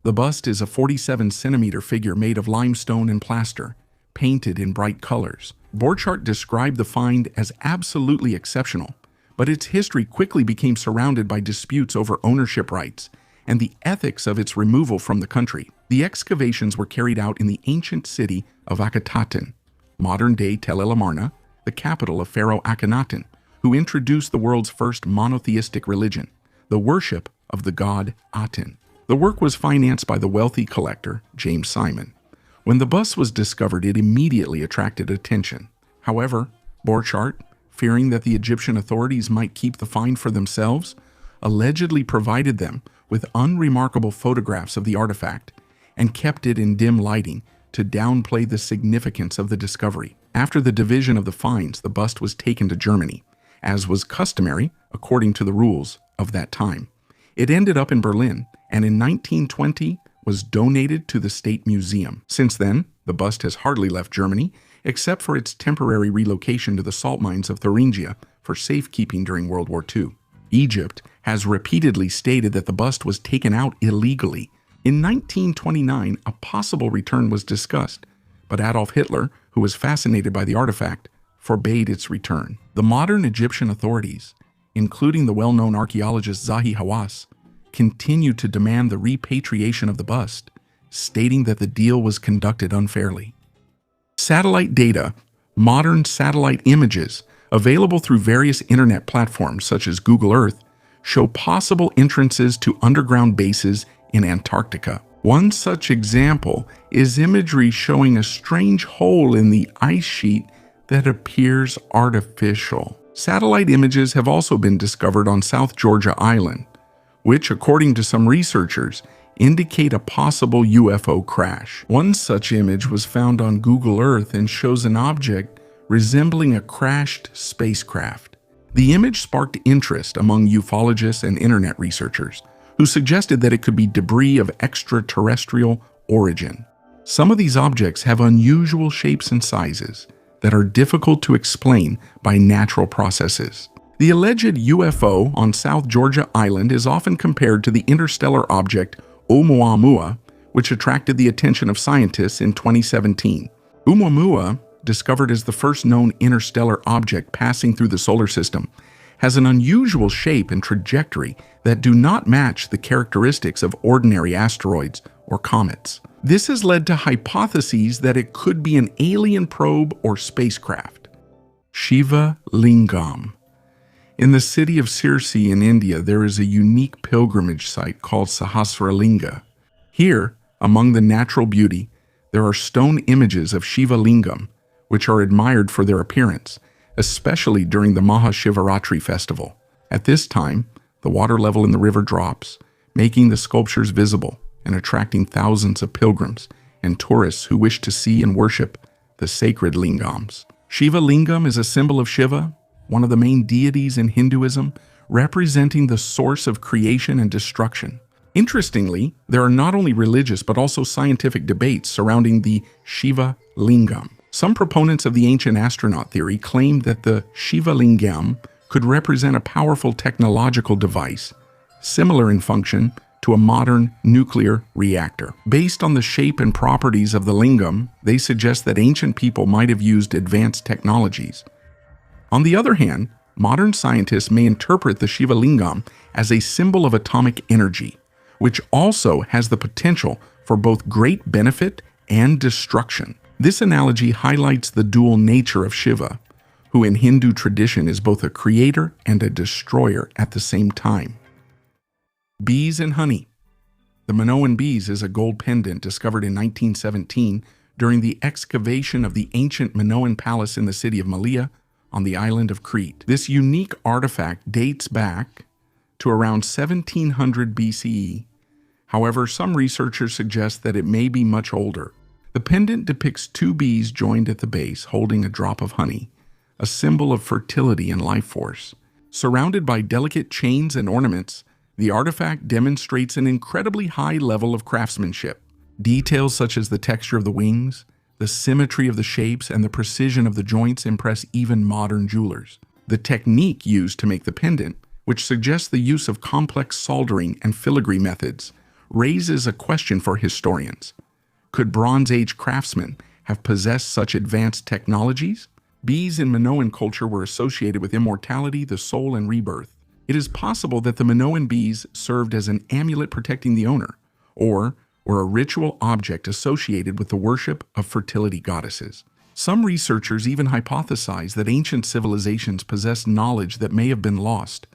the bust is a 47-centimeter figure made of limestone and plaster, painted in bright colors. Borchardt described the find as absolutely exceptional, but its history quickly became surrounded by disputes over ownership rights and the ethics of its removal from the country. The excavations were carried out in the ancient city of Akhetaten, modern-day Tel El Amarna, the capital of Pharaoh Akhenaten, who introduced the world's first monotheistic religion, the worship of the god Aten. The work was financed by the wealthy collector, James Simon. When the bust was discovered, it immediately attracted attention. However, Borchardt, fearing that the Egyptian authorities might keep the find for themselves, allegedly provided them with unremarkable photographs of the artifact and kept it in dim lighting to downplay the significance of the discovery. After the division of the finds, the bust was taken to Germany, as was customary according to the rules of that time. It ended up in Berlin, and in 1920 was donated to the State Museum. Since then, the bust has hardly left Germany, except for its temporary relocation to the salt mines of Thuringia for safekeeping during World War II. Egypt has repeatedly stated that the bust was taken out illegally. In 1929, a possible return was discussed, but Adolf Hitler, who was fascinated by the artifact, forbade its return. The modern Egyptian authorities, including the well-known archaeologist Zahi Hawass, continue to demand the repatriation of the bust, stating that the deal was conducted unfairly. Satellite data, modern satellite images, available through various internet platforms such as Google Earth, show possible entrances to underground bases in Antarctica. One such example is imagery showing a strange hole in the ice sheet that appears artificial. Satellite images have also been discovered on South Georgia Island, which, according to some researchers, indicate a possible UFO crash. One such image was found on Google Earth and shows an object resembling a crashed spacecraft. The image sparked interest among ufologists and internet researchers, who suggested that it could be debris of extraterrestrial origin. Some of these objects have unusual shapes and sizes that are difficult to explain by natural processes. The alleged UFO on South Georgia Island is often compared to the interstellar object Oumuamua, which attracted the attention of scientists in 2017. Oumuamua, discovered as the first known interstellar object passing through the solar system, has an unusual shape and trajectory that do not match the characteristics of ordinary asteroids or comets. This has led to hypotheses that it could be an alien probe or spacecraft. Shiva Lingam. In the city of Sirsi in India, there is a unique pilgrimage site called Sahasralinga. Here, among the natural beauty, there are stone images of Shiva Lingam, which are admired for their appearance, especially during the Mahashivaratri festival. At this time, the water level in the river drops, making the sculptures visible and attracting thousands of pilgrims and tourists who wish to see and worship the sacred lingams. Shiva Lingam is a symbol of Shiva, one of the main deities in Hinduism, representing the source of creation and destruction. Interestingly, there are not only religious but also scientific debates surrounding the Shiva Lingam. Some proponents of the ancient astronaut theory claim that the Shiva Lingam could represent a powerful technological device, similar in function to a modern nuclear reactor. Based on the shape and properties of the lingam, they suggest that ancient people might have used advanced technologies. On the other hand, modern scientists may interpret the Shiva Lingam as a symbol of atomic energy, which also has the potential for both great benefit and destruction. This analogy highlights the dual nature of Shiva, who in Hindu tradition is both a creator and a destroyer at the same time. Bees and honey. The Minoan bees is a gold pendant discovered in 1917 during the excavation of the ancient Minoan palace in the city of Malea on the island of Crete. This unique artifact dates back to around 1700 BCE. However, some researchers suggest that it may be much older. The pendant depicts two bees joined at the base holding a drop of honey, a symbol of fertility and life force. Surrounded by delicate chains and ornaments, the artifact demonstrates an incredibly high level of craftsmanship. Details such as the texture of the wings, the symmetry of the shapes, and the precision of the joints impress even modern jewelers. The technique used to make the pendant, which suggests the use of complex soldering and filigree methods, raises a question for historians. Could Bronze Age craftsmen have possessed such advanced technologies? Bees in Minoan culture were associated with immortality, the soul, and rebirth. It is possible that the Minoan bees served as an amulet protecting the owner, or were a ritual object associated with the worship of fertility goddesses. Some researchers even hypothesize that ancient civilizations possessed knowledge that may have been lost,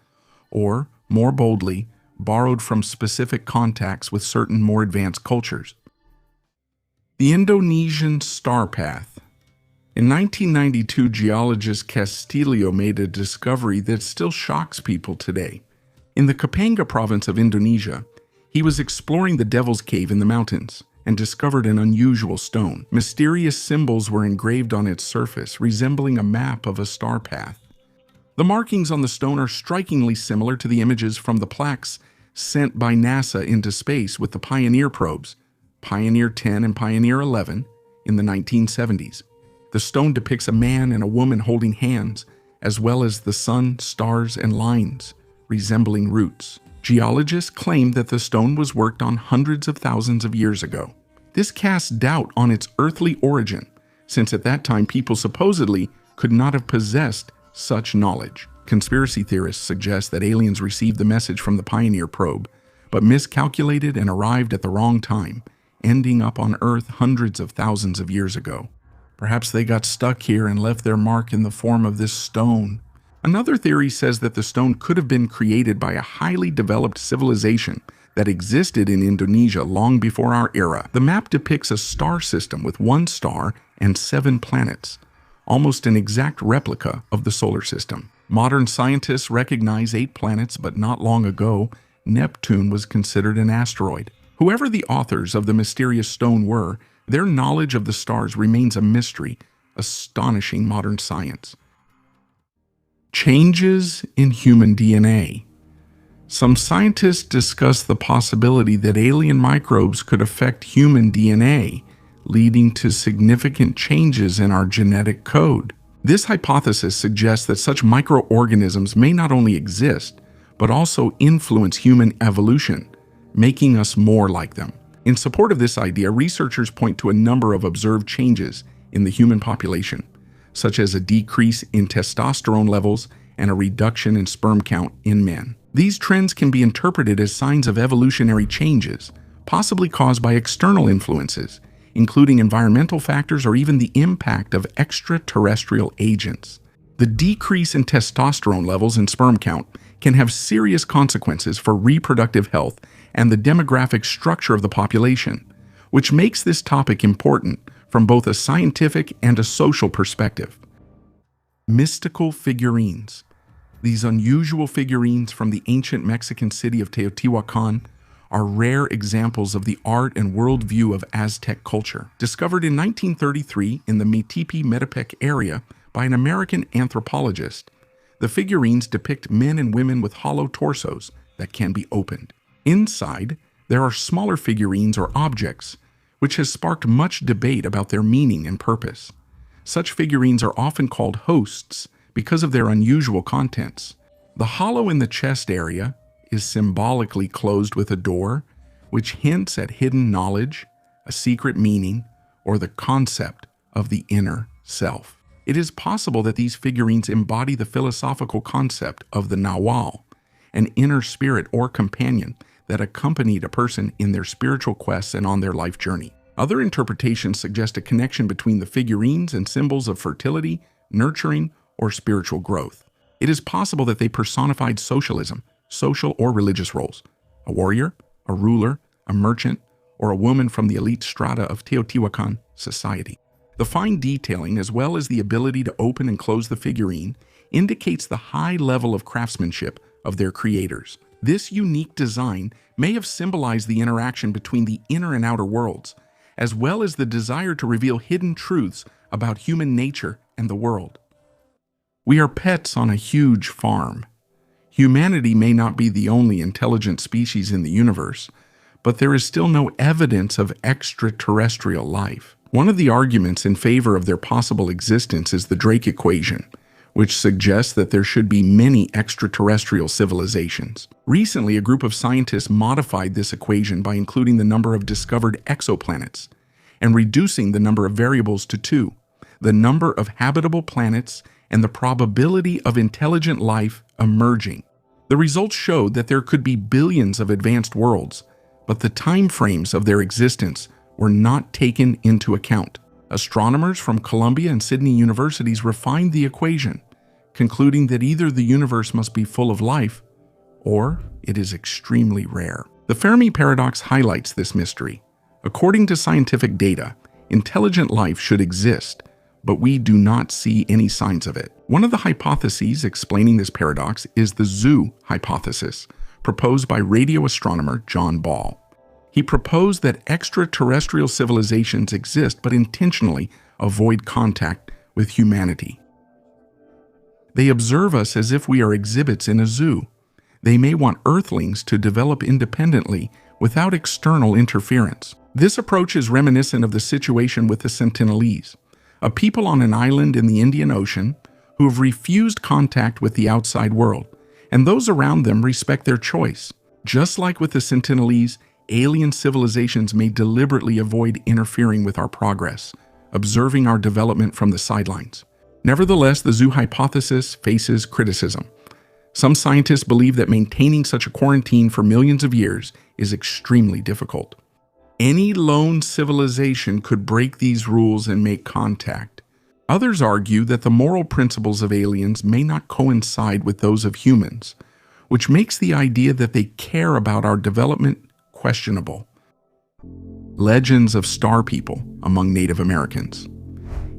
or, more boldly, borrowed from specific contacts with certain more advanced cultures. The Indonesian Star Path. In 1992, geologist Castillo made a discovery that still shocks people today. In the Kapanga province of Indonesia, he was exploring the Devil's Cave in the mountains and discovered an unusual stone. Mysterious symbols were engraved on its surface, resembling a map of a star path. The markings on the stone are strikingly similar to the images from the plaques sent by NASA into space with the Pioneer probes, Pioneer 10 and Pioneer 11, in the 1970s. The stone depicts a man and a woman holding hands, as well as the sun, stars, and lines, resembling roots. Geologists claim that the stone was worked on hundreds of thousands of years ago. This casts doubt on its earthly origin, since at that time people supposedly could not have possessed such knowledge. Conspiracy theorists suggest that aliens received the message from the Pioneer probe, but miscalculated and arrived at the wrong time, ending up on Earth hundreds of thousands of years ago. Perhaps they got stuck here and left their mark in the form of this stone. Another theory says that the stone could have been created by a highly developed civilization that existed in Indonesia long before our era. The map depicts a star system with one star and 7 planets, almost an exact replica of the solar system. Modern scientists recognize 8 planets, but not long ago, Neptune was considered an asteroid. Whoever the authors of the mysterious stone were, their knowledge of the stars remains a mystery, astonishing modern science. Changes in human DNA. Some scientists discuss the possibility that alien microbes could affect human DNA, leading to significant changes in our genetic code. This hypothesis suggests that such microorganisms may not only exist, but also influence human evolution, making us more like them. In support of this idea, researchers point to a number of observed changes in the human population, such as a decrease in testosterone levels and a reduction in sperm count in men. These trends can be interpreted as signs of evolutionary changes, possibly caused by external influences, including environmental factors or even the impact of extraterrestrial agents. The decrease in testosterone levels and sperm count can have serious consequences for reproductive health and the demographic structure of the population, which makes this topic important from both a scientific and a social perspective. Mystical figurines. These unusual figurines from the ancient Mexican city of Teotihuacan are rare examples of the art and worldview of Aztec culture. Discovered in 1933 in the Metepe-Metepec area by an American anthropologist, the figurines depict men and women with hollow torsos that can be opened. Inside, there are smaller figurines or objects, which has sparked much debate about their meaning and purpose. Such figurines are often called hosts because of their unusual contents. The hollow in the chest area is symbolically closed with a door, which hints at hidden knowledge, a secret meaning, or the concept of the inner self. It is possible that these figurines embody the philosophical concept of the Nawal, an inner spirit or companion that accompanied a person in their spiritual quests and on their life journey. Other interpretations suggest a connection between the figurines and symbols of fertility, nurturing, or spiritual growth. It is possible that they personified socialism, social or religious roles: a warrior, a ruler, a merchant, or a woman from the elite strata of Teotihuacan society. The fine detailing, as well as the ability to open and close the figurine, indicates the high level of craftsmanship of their creators. This unique design may have symbolized the interaction between the inner and outer worlds, as well as the desire to reveal hidden truths about human nature and the world. We are pets on a huge farm. Humanity may not be the only intelligent species in the universe, but there is still no evidence of extraterrestrial life. One of the arguments in favor of their possible existence is the Drake equation, which suggests that there should be many extraterrestrial civilizations. Recently, a group of scientists modified this equation by including the number of discovered exoplanets and reducing the number of variables to 2, the number of habitable planets and the probability of intelligent life emerging. The results showed that there could be billions of advanced worlds, but the time frames of their existence were not taken into account. Astronomers from Columbia and Sydney universities refined the equation, concluding that either the universe must be full of life or it is extremely rare. The Fermi paradox highlights this mystery. According to scientific data, intelligent life should exist, but we do not see any signs of it. One of the hypotheses explaining this paradox is the zoo hypothesis, proposed by radio astronomer John Ball. He proposed that extraterrestrial civilizations exist but intentionally avoid contact with humanity. They observe us as if we are exhibits in a zoo. They may want Earthlings to develop independently without external interference. This approach is reminiscent of the situation with the Sentinelese, a people on an island in the Indian Ocean who have refused contact with the outside world, and those around them respect their choice. Just like with the Sentinelese, alien civilizations may deliberately avoid interfering with our progress, observing our development from the sidelines. Nevertheless, the zoo hypothesis faces criticism. Some scientists believe that maintaining such a quarantine for millions of years is extremely difficult. Any lone civilization could break these rules and make contact. Others argue that the moral principles of aliens may not coincide with those of humans, which makes the idea that they care about our development questionable. Legends of star people among Native Americans.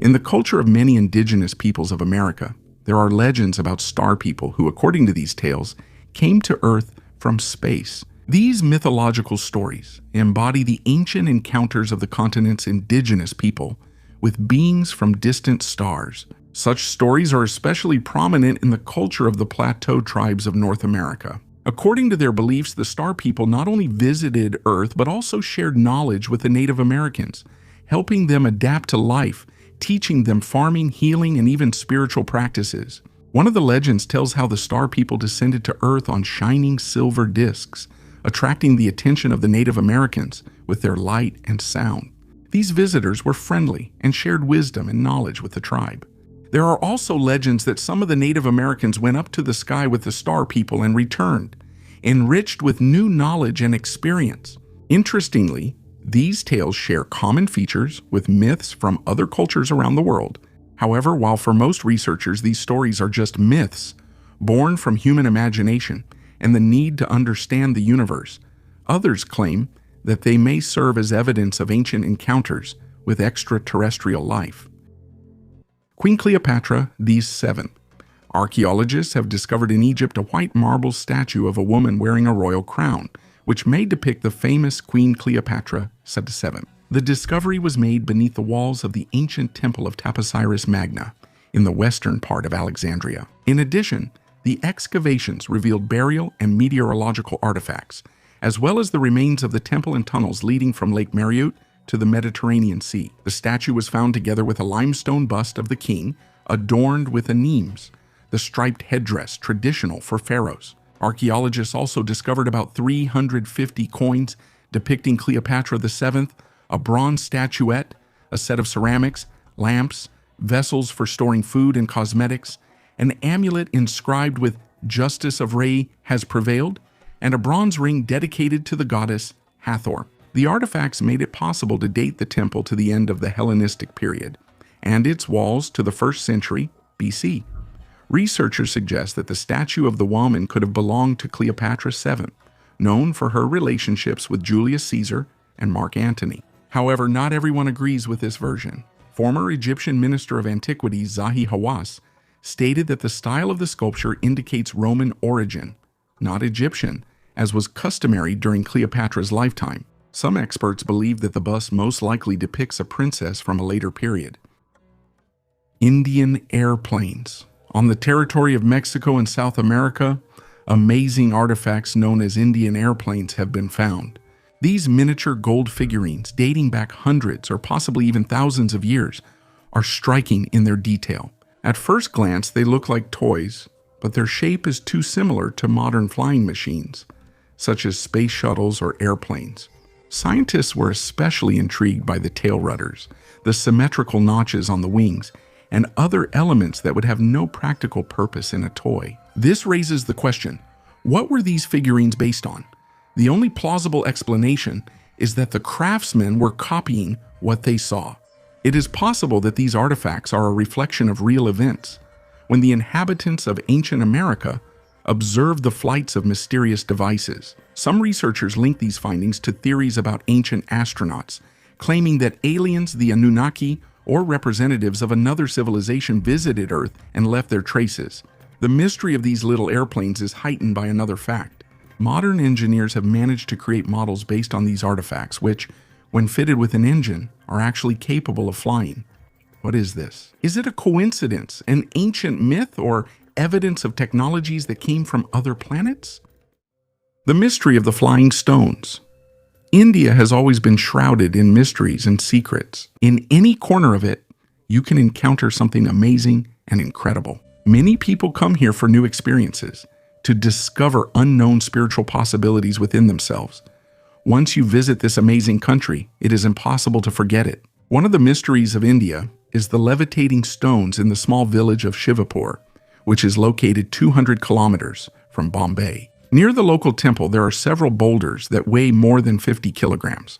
In the culture of many indigenous peoples of America, there are legends about star people who, according to these tales, came to Earth from space. These mythological stories embody the ancient encounters of the continent's indigenous people with beings from distant stars. Such stories are especially prominent in the culture of the Plateau tribes of North America. According to their beliefs, the star people not only visited Earth, but also shared knowledge with the Native Americans, helping them adapt to life, teaching them farming, healing, and even spiritual practices. One of the legends tells how the star people descended to Earth on shining silver discs, attracting the attention of the Native Americans with their light and sound. These visitors were friendly and shared wisdom and knowledge with the tribe. There are also legends that some of the Native Americans went up to the sky with the star people and returned, enriched with new knowledge and experience. Interestingly, these tales share common features with myths from other cultures around the world. However, while for most researchers these stories are just myths, born from human imagination and the need to understand the universe, others claim that they may serve as evidence of ancient encounters with extraterrestrial life. Queen Cleopatra, these 7. Archaeologists have discovered in Egypt a white marble statue of a woman wearing a royal crown, which may depict the famous Queen Cleopatra VII. The discovery was made beneath the walls of the ancient temple of Taposiris Magna in the western part of Alexandria. In addition, the excavations revealed burial and meteorological artifacts, as well as the remains of the temple and tunnels leading from Lake Mariut to the Mediterranean Sea. The statue was found together with a limestone bust of the king, adorned with anemes, the striped headdress traditional for pharaohs. Archaeologists also discovered about 350 coins depicting Cleopatra VII, a bronze statuette, a set of ceramics, lamps, vessels for storing food and cosmetics, an amulet inscribed with "Justice of Re has prevailed," and a bronze ring dedicated to the goddess Hathor. The artifacts made it possible to date the temple to the end of the Hellenistic period, and its walls to the 1st century BC. Researchers suggest that the statue of the woman could have belonged to Cleopatra VII, known for her relationships with Julius Caesar and Mark Antony. However, not everyone agrees with this version. Former Egyptian Minister of Antiquities Zahi Hawass stated that the style of the sculpture indicates Roman origin, not Egyptian, as was customary during Cleopatra's lifetime. Some experts believe that the bust most likely depicts a princess from a later period. Indian airplanes. On the territory of Mexico and South America, amazing artifacts known as Indian airplanes have been found. These miniature gold figurines, dating back hundreds or possibly even thousands of years, are striking in their detail. At first glance, they look like toys, but their shape is too similar to modern flying machines, such as space shuttles or airplanes. Scientists were especially intrigued by the tail rudders, the symmetrical notches on the wings, and other elements that would have no practical purpose in a toy. This raises the question, what were these figurines based on? The only plausible explanation is that the craftsmen were copying what they saw. It is possible that these artifacts are a reflection of real events, when the inhabitants of ancient America observed the flights of mysterious devices. Some researchers link these findings to theories about ancient astronauts, claiming that aliens, the Anunnaki, or representatives of another civilization visited Earth and left their traces. The mystery of these little airplanes is heightened by another fact. Modern engineers have managed to create models based on these artifacts, which, when fitted with an engine, are actually capable of flying. What is this? Is it a coincidence, an ancient myth, or evidence of technologies that came from other planets? The mystery of the flying stones. India has always been shrouded in mysteries and secrets. In any corner of it, you can encounter something amazing and incredible. Many people come here for new experiences, to discover unknown spiritual possibilities within themselves. Once you visit this amazing country, it is impossible to forget it. One of the mysteries of India is the levitating stones in the small village of Shivapur, which is located 200 kilometers from Bombay. Near the local temple, there are several boulders that weigh more than 50 kilograms.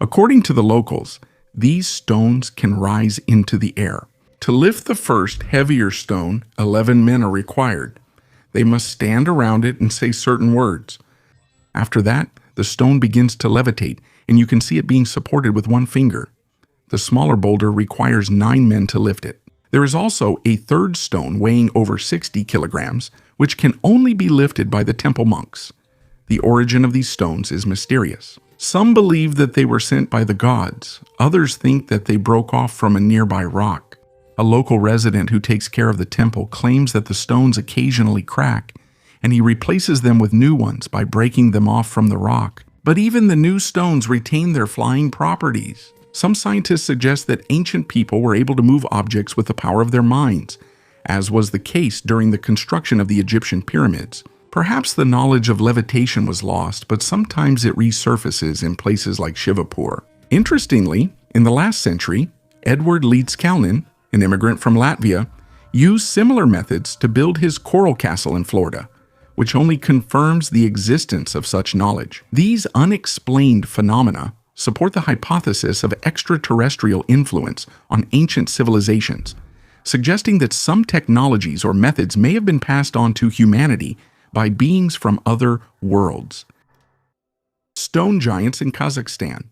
According to the locals, these stones can rise into the air. To lift the first, heavier stone, 11 men are required. They must stand around it and say certain words. After that, the stone begins to levitate, and you can see it being supported with one finger. The smaller boulder requires 9 men to lift it. There is also a third stone weighing over 60 kilograms, which can only be lifted by the temple monks. The origin of these stones is mysterious. Some believe that they were sent by the gods. Others think that they broke off from a nearby rock. A local resident who takes care of the temple claims that the stones occasionally crack, and he replaces them with new ones by breaking them off from the rock. But even the new stones retain their flying properties. Some scientists suggest that ancient people were able to move objects with the power of their minds, as was the case during the construction of the Egyptian pyramids. Perhaps the knowledge of levitation was lost, but sometimes it resurfaces in places like Shivapur. Interestingly, in the last century, Edward Leeds Kalnin, an immigrant from Latvia, used similar methods to build his coral castle in Florida, which only confirms the existence of such knowledge. These unexplained phenomena support the hypothesis of extraterrestrial influence on ancient civilizations, suggesting that some technologies or methods may have been passed on to humanity by beings from other worlds. Stone giants in Kazakhstan.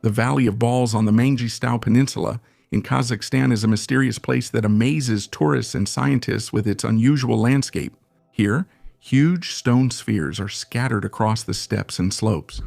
The Valley of Balls on the Mangistau Peninsula in Kazakhstan is a mysterious place that amazes tourists and scientists with its unusual landscape. Here, Huge stone spheres are scattered across the steppes and slopes.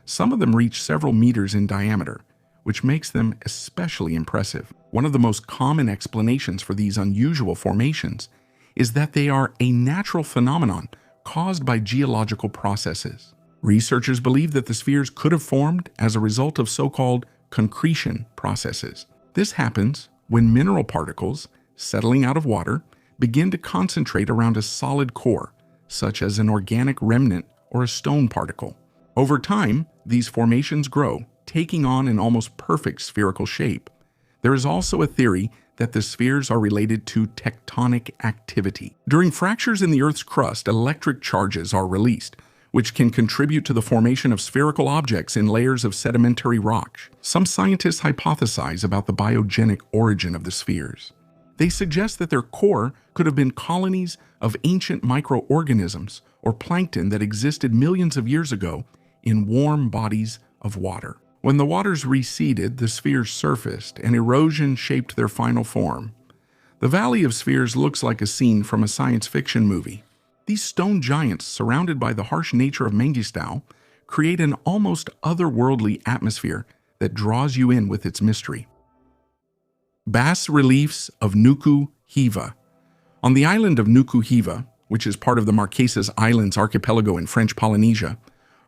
Some of them reach several meters in diameter, which makes them especially impressive. One of the most common explanations for these unusual formations is that they are a natural phenomenon caused by geological processes. Researchers believe that the spheres could have formed as a result of so-called concretion processes. This happens when mineral particles, settling out of water, begin to concentrate around a solid core, such as an organic remnant or a stone particle. Over time, these formations grow, taking on an almost perfect spherical shape. There is also a theory that the spheres are related to tectonic activity. During fractures in the Earth's crust, electric charges are released, which can contribute to the formation of spherical objects in layers of sedimentary rock. Some scientists hypothesize about the biogenic origin of the spheres. They suggest that their core could have been colonies of ancient microorganisms or plankton that existed millions of years ago in warm bodies of water. When the waters receded, the spheres surfaced and erosion shaped their final form. The Valley of Spheres looks like a scene from a science fiction movie. These stone giants, surrounded by the harsh nature of Mangistau, create an almost otherworldly atmosphere that draws you in with its mystery. Bas-reliefs of Nuku Hiva. On the island of Nuku Hiva, which is part of the Marquesas Islands archipelago in French Polynesia,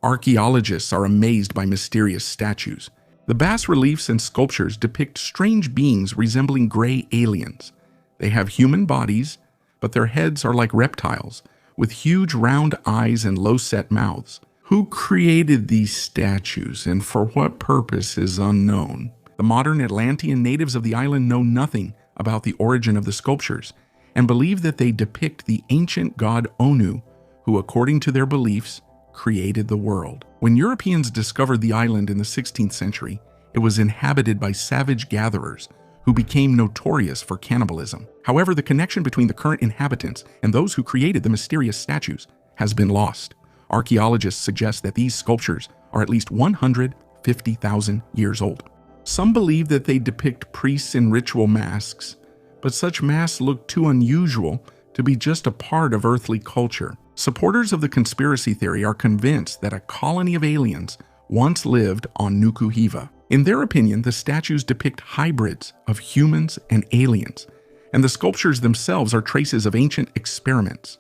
archaeologists are amazed by mysterious statues. The bas-reliefs and sculptures depict strange beings resembling gray aliens. They have human bodies, but their heads are like reptiles, with huge round eyes and low-set mouths. Who created these statues and for what purpose is unknown. The modern Atlantean natives of the island know nothing about the origin of the sculptures and believe that they depict the ancient god Onu, who, according to their beliefs, created the world. When Europeans discovered the island in the 16th century, it was inhabited by savage gatherers who became notorious for cannibalism. However, the connection between the current inhabitants and those who created the mysterious statues has been lost. Archaeologists suggest that these sculptures are at least 150,000 years old. Some believe that they depict priests in ritual masks, but such masks look too unusual to be just a part of earthly culture. Supporters of the conspiracy theory are convinced that a colony of aliens once lived on Nuku Hiva. In their opinion, the statues depict hybrids of humans and aliens, and the sculptures themselves are traces of ancient experiments.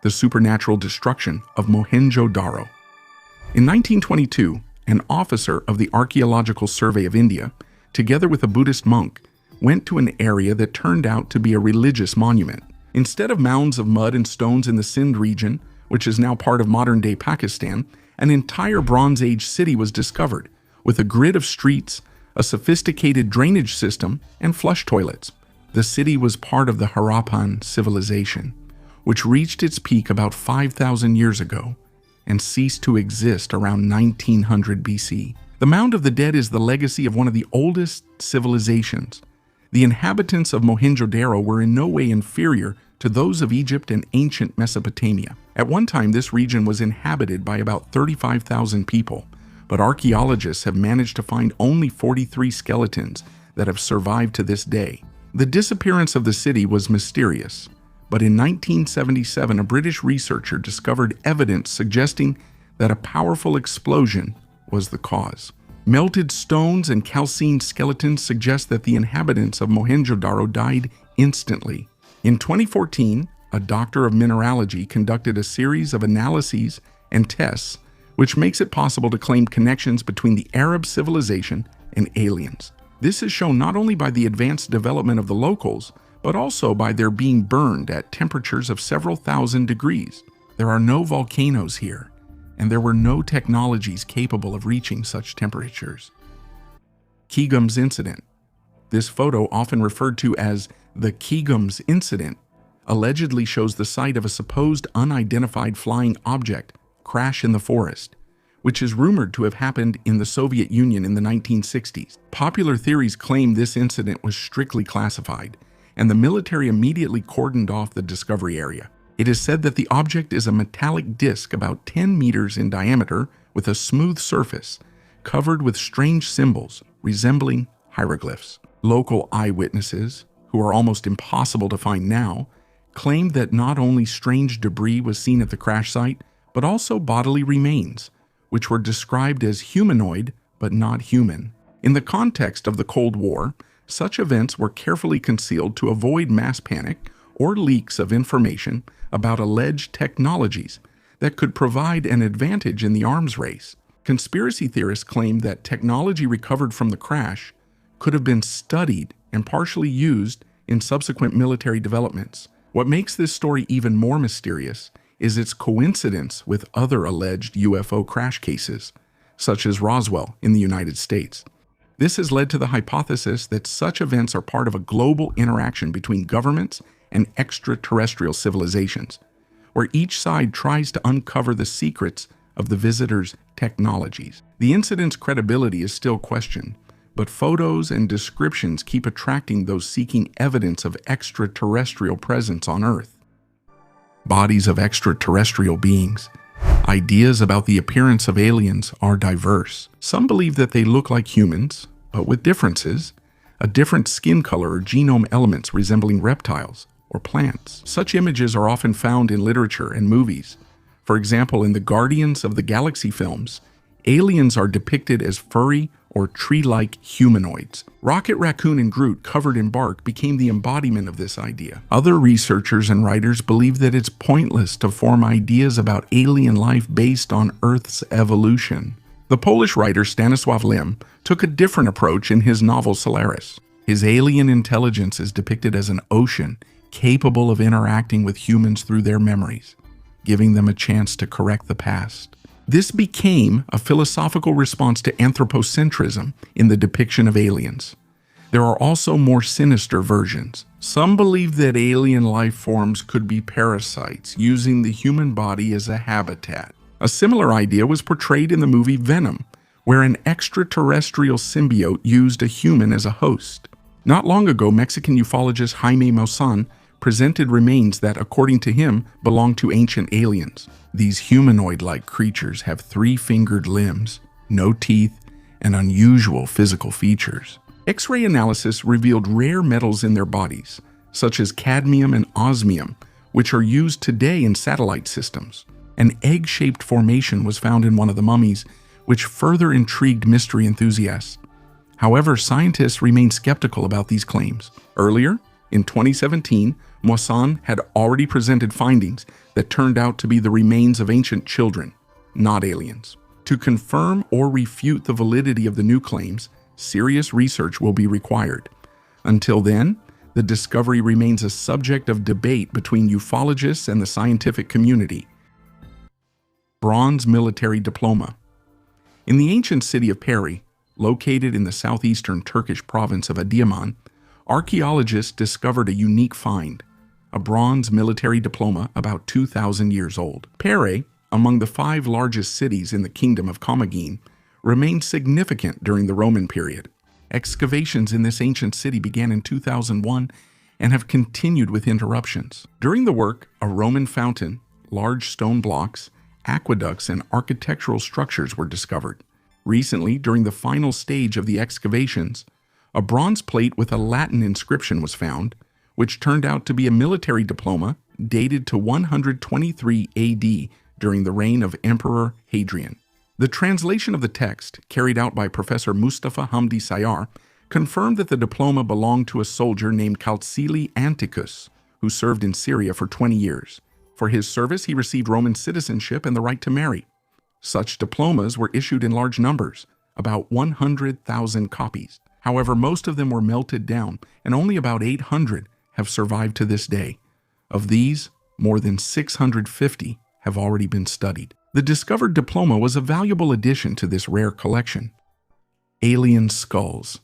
The supernatural destruction of Mohenjo-Daro. In 1922, an officer of the Archaeological Survey of India, together with a Buddhist monk, went to an area that turned out to be a religious monument. Instead of mounds of mud and stones in the Sindh region, which is now part of modern-day Pakistan, an entire Bronze Age city was discovered, with a grid of streets, a sophisticated drainage system, and flush toilets. The city was part of the Harappan civilization, which reached its peak about 5,000 years ago and ceased to exist around 1900 BC. The Mound of the Dead is the legacy of one of the oldest civilizations. The inhabitants of Mohenjo-Daro were in no way inferior to those of Egypt and ancient Mesopotamia. At one time, this region was inhabited by about 35,000 people, but archaeologists have managed to find only 43 skeletons that have survived to this day. The disappearance of the city was mysterious, but in 1977, a British researcher discovered evidence suggesting that a powerful explosion was the cause. Melted stones and calcined skeletons suggest that the inhabitants of Mohenjo-Daro died instantly. In 2014, a doctor of mineralogy conducted a series of analyses and tests, which makes it possible to claim connections between the Arab civilization and aliens. This is shown not only by the advanced development of the locals, but also by their being burned at temperatures of several thousand degrees. There are no volcanoes here, and there were no technologies capable of reaching such temperatures. Keegum's Incident. This photo, often referred to as the Keegum's Incident, allegedly shows the site of a supposed unidentified flying object crash in the forest, which is rumored to have happened in the Soviet Union in the 1960s. Popular theories claim this incident was strictly classified, and the military immediately cordoned off the discovery area. It is said that the object is a metallic disc about 10 meters in diameter with a smooth surface, covered with strange symbols resembling hieroglyphs. Local eyewitnesses, who are almost impossible to find now, claimed that not only strange debris was seen at the crash site, but also bodily remains, which were described as humanoid but not human. In the context of the Cold War, such events were carefully concealed to avoid mass panic or leaks of information about alleged technologies that could provide an advantage in the arms race. Conspiracy theorists claim that technology recovered from the crash could have been studied and partially used in subsequent military developments. What makes this story even more mysterious is its coincidence with other alleged UFO crash cases, such as Roswell in the United States. This has led to the hypothesis that such events are part of a global interaction between governments and extraterrestrial civilizations, where each side tries to uncover the secrets of the visitors' technologies. The incident's credibility is still questioned, but photos and descriptions keep attracting those seeking evidence of extraterrestrial presence on Earth. Bodies of extraterrestrial beings. Ideas about the appearance of aliens are diverse. Some believe that they look like humans, but with differences, a different skin color or genome elements resembling reptiles or plants. Such images are often found in literature and movies. For example, in the Guardians of the Galaxy films, aliens are depicted as furry or tree-like humanoids. Rocket Raccoon and Groot covered in bark became the embodiment of this idea. Other researchers and writers believe that it's pointless to form ideas about alien life based on Earth's evolution. The Polish writer Stanisław Lem took a different approach in his novel Solaris. His alien intelligence is depicted as an ocean capable of interacting with humans through their memories, giving them a chance to correct the past. This became a philosophical response to anthropocentrism in the depiction of aliens. There are also more sinister versions. Some believe that alien life forms could be parasites, using the human body as a habitat. A similar idea was portrayed in the movie Venom, where an extraterrestrial symbiote used a human as a host. Not long ago, Mexican ufologist Jaime Maussan presented remains that, according to him, belonged to ancient aliens. These humanoid-like creatures have 3-fingered limbs, no teeth, and unusual physical features. X-ray analysis revealed rare metals in their bodies, such as cadmium and osmium, which are used today in satellite systems. An egg-shaped formation was found in one of the mummies, which further intrigued mystery enthusiasts. However, scientists remain skeptical about these claims. Earlier, in 2017, Maussan had already presented findings that turned out to be the remains of ancient children, not aliens. To confirm or refute the validity of the new claims, serious research will be required. Until then, the discovery remains a subject of debate between ufologists and the scientific community. Bronze military diploma. In the ancient city of Peri, located in the southeastern Turkish province of Adıyaman, archaeologists discovered a unique find, a bronze military diploma about 2,000 years old. Peri, among the 5 largest cities in the kingdom of Commagene, remained significant during the Roman period. Excavations in this ancient city began in 2001 and have continued with interruptions. During the work, a Roman fountain, large stone blocks, aqueducts, and architectural structures were discovered. Recently, during the final stage of the excavations, a bronze plate with a Latin inscription was found, which turned out to be a military diploma dated to 123 AD during the reign of Emperor Hadrian. The translation of the text, carried out by Professor Mustafa Hamdi Sayar, confirmed that the diploma belonged to a soldier named Calcili Anticus, who served in Syria for 20 years. For his service, he received Roman citizenship and the right to marry. Such diplomas were issued in large numbers, about 100,000 copies. However, most of them were melted down, and only about 800 have survived to this day. Of these, more than 650 have already been studied. The discovered diploma was a valuable addition to this rare collection. Alien skulls.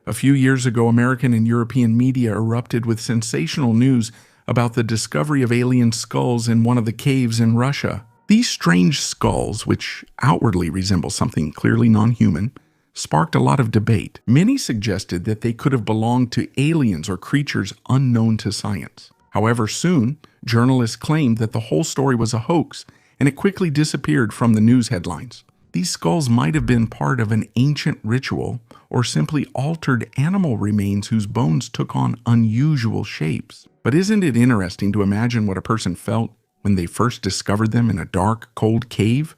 A few years ago, American and European media erupted with sensational news about the discovery of alien skulls in one of the caves in Russia. These strange skulls, which outwardly resemble something clearly non-human, sparked a lot of debate. Many suggested that they could have belonged to aliens or creatures unknown to science. However, soon, journalists claimed that the whole story was a hoax, and it quickly disappeared from the news headlines. These skulls might have been part of an ancient ritual or simply altered animal remains whose bones took on unusual shapes. But isn't it interesting to imagine what a person felt when they first discovered them in a dark, cold cave?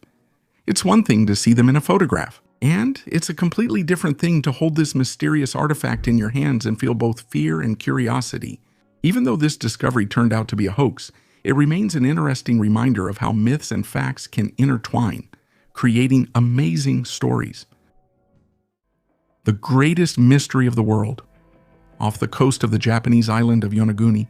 It's one thing to see them in a photograph, and it's a completely different thing to hold this mysterious artifact in your hands and feel both fear and curiosity. Even though this discovery turned out to be a hoax, it remains an interesting reminder of how myths and facts can intertwine, creating amazing stories. The greatest mystery of the world. Off the coast of the Japanese island of Yonaguni,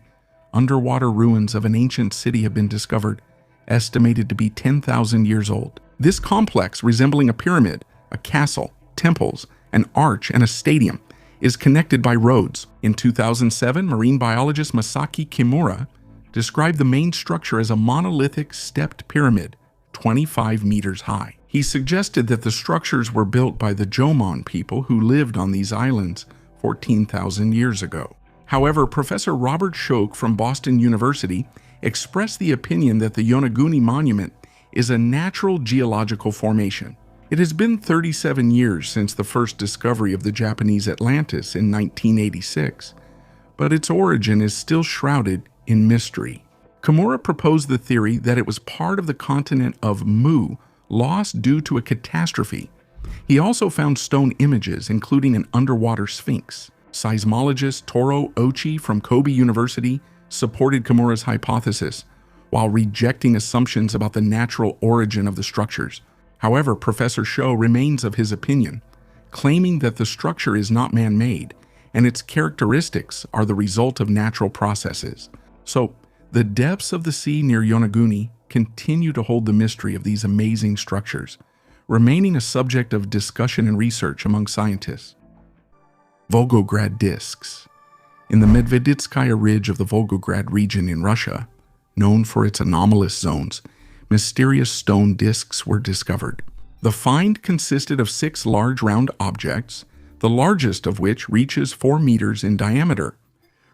underwater ruins of an ancient city have been discovered, estimated to be 10,000 years old. This complex, resembling a pyramid, a castle, temples, an arch, and a stadium, is connected by roads. In 2007, marine biologist Masaki Kimura described the main structure as a monolithic stepped pyramid, 25 meters high. He suggested that the structures were built by the Jomon people who lived on these islands 14,000 years ago. However, Professor Robert Schoch from Boston University expressed the opinion that the Yonaguni Monument is a natural geological formation. It has been 37 years since the first discovery of the Japanese Atlantis in 1986, but its origin is still shrouded in mystery. Kimura proposed the theory that it was part of the continent of Mu, lost due to a catastrophe. He also found stone images, including an underwater sphinx. Seismologist Toru Ochi from Kobe University supported Kimura's hypothesis, while rejecting assumptions about the natural origin of the structures. However, Professor Sho remains of his opinion, claiming that the structure is not man-made, and its characteristics are the result of natural processes. So, the depths of the sea near Yonaguni continue to hold the mystery of these amazing structures, remaining a subject of discussion and research among scientists. Volgograd disks. In the Medveditskaya Ridge of the Volgograd region in Russia, known for its anomalous zones, mysterious stone disks were discovered. The find consisted of 6 large round objects, the largest of which reaches 4 meters in diameter.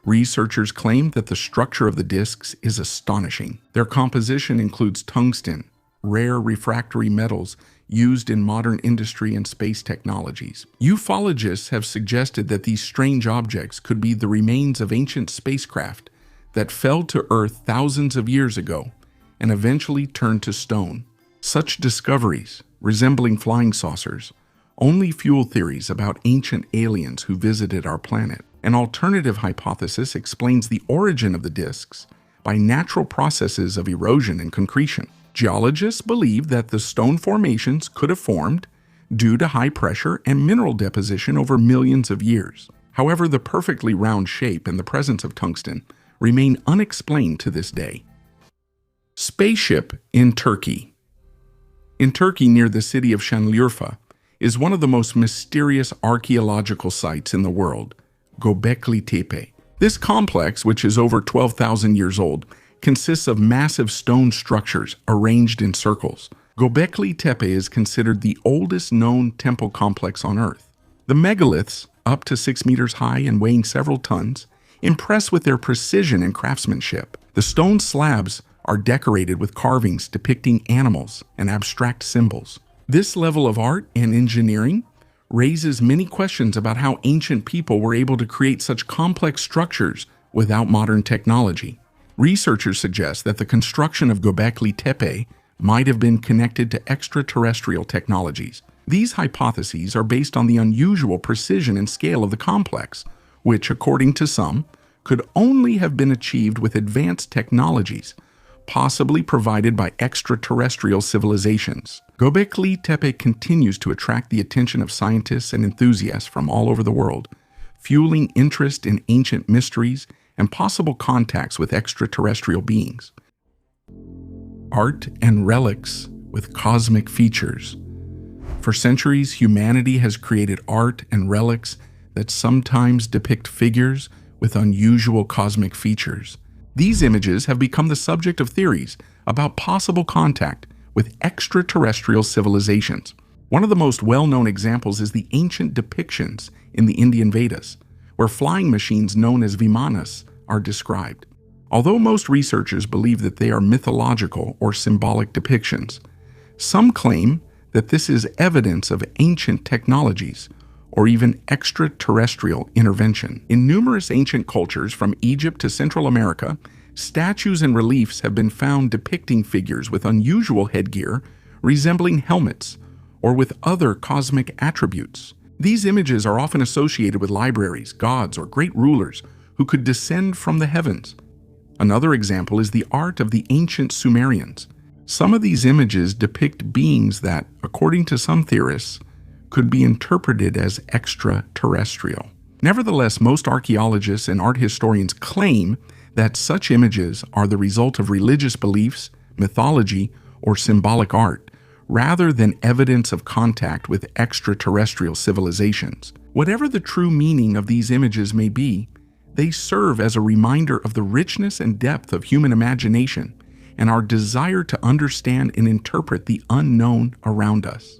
Researchers claim that the structure of the disks is astonishing. Their composition includes tungsten, rare refractory metals used in modern industry and space technologies. Ufologists have suggested that these strange objects could be the remains of ancient spacecraft that fell to Earth thousands of years ago and eventually turned to stone. Such discoveries, resembling flying saucers, only fuel theories about ancient aliens who visited our planet. An alternative hypothesis explains the origin of the disks by natural processes of erosion and concretion. Geologists believe that the stone formations could have formed due to high pressure and mineral deposition over millions of years. However, the perfectly round shape and the presence of tungsten remain unexplained to this day. Spaceship in Turkey. In Turkey, near the city of Şanlıurfa, is one of the most mysterious archaeological sites in the world, Göbekli Tepe. This complex, which is over 12,000 years old, consists of massive stone structures arranged in circles. Göbekli Tepe is considered the oldest known temple complex on Earth. The megaliths, up to 6 meters high and weighing several tons, impress with their precision and craftsmanship. The stone slabs are decorated with carvings depicting animals and abstract symbols. This level of art and engineering raises many questions about how ancient people were able to create such complex structures without modern technology. Researchers suggest that the construction of Göbekli Tepe might have been connected to extraterrestrial technologies. These hypotheses are based on the unusual precision and scale of the complex, which, according to some, could only have been achieved with advanced technologies, possibly provided by extraterrestrial civilizations. Göbekli Tepe continues to attract the attention of scientists and enthusiasts from all over the world, fueling interest in ancient mysteries and possible contacts with extraterrestrial beings. Art and relics with cosmic features. For centuries, humanity has created art and relics that sometimes depict figures with unusual cosmic features. These images have become the subject of theories about possible contact with extraterrestrial civilizations. One of the most well-known examples is the ancient depictions in the Indian Vedas, where flying machines known as vimanas are described. Although most researchers believe that they are mythological or symbolic depictions, some claim that this is evidence of ancient technologies or even extraterrestrial intervention. In numerous ancient cultures from Egypt to Central America, statues and reliefs have been found depicting figures with unusual headgear resembling helmets or with other cosmic attributes. These images are often associated with libraries, gods, or great rulers who could descend from the heavens. Another example is the art of the ancient Sumerians. Some of these images depict beings that, according to some theorists, could be interpreted as extraterrestrial. Nevertheless, most archaeologists and art historians claim that such images are the result of religious beliefs, mythology, or symbolic art, rather than evidence of contact with extraterrestrial civilizations. Whatever the true meaning of these images may be, they serve as a reminder of the richness and depth of human imagination and our desire to understand and interpret the unknown around us.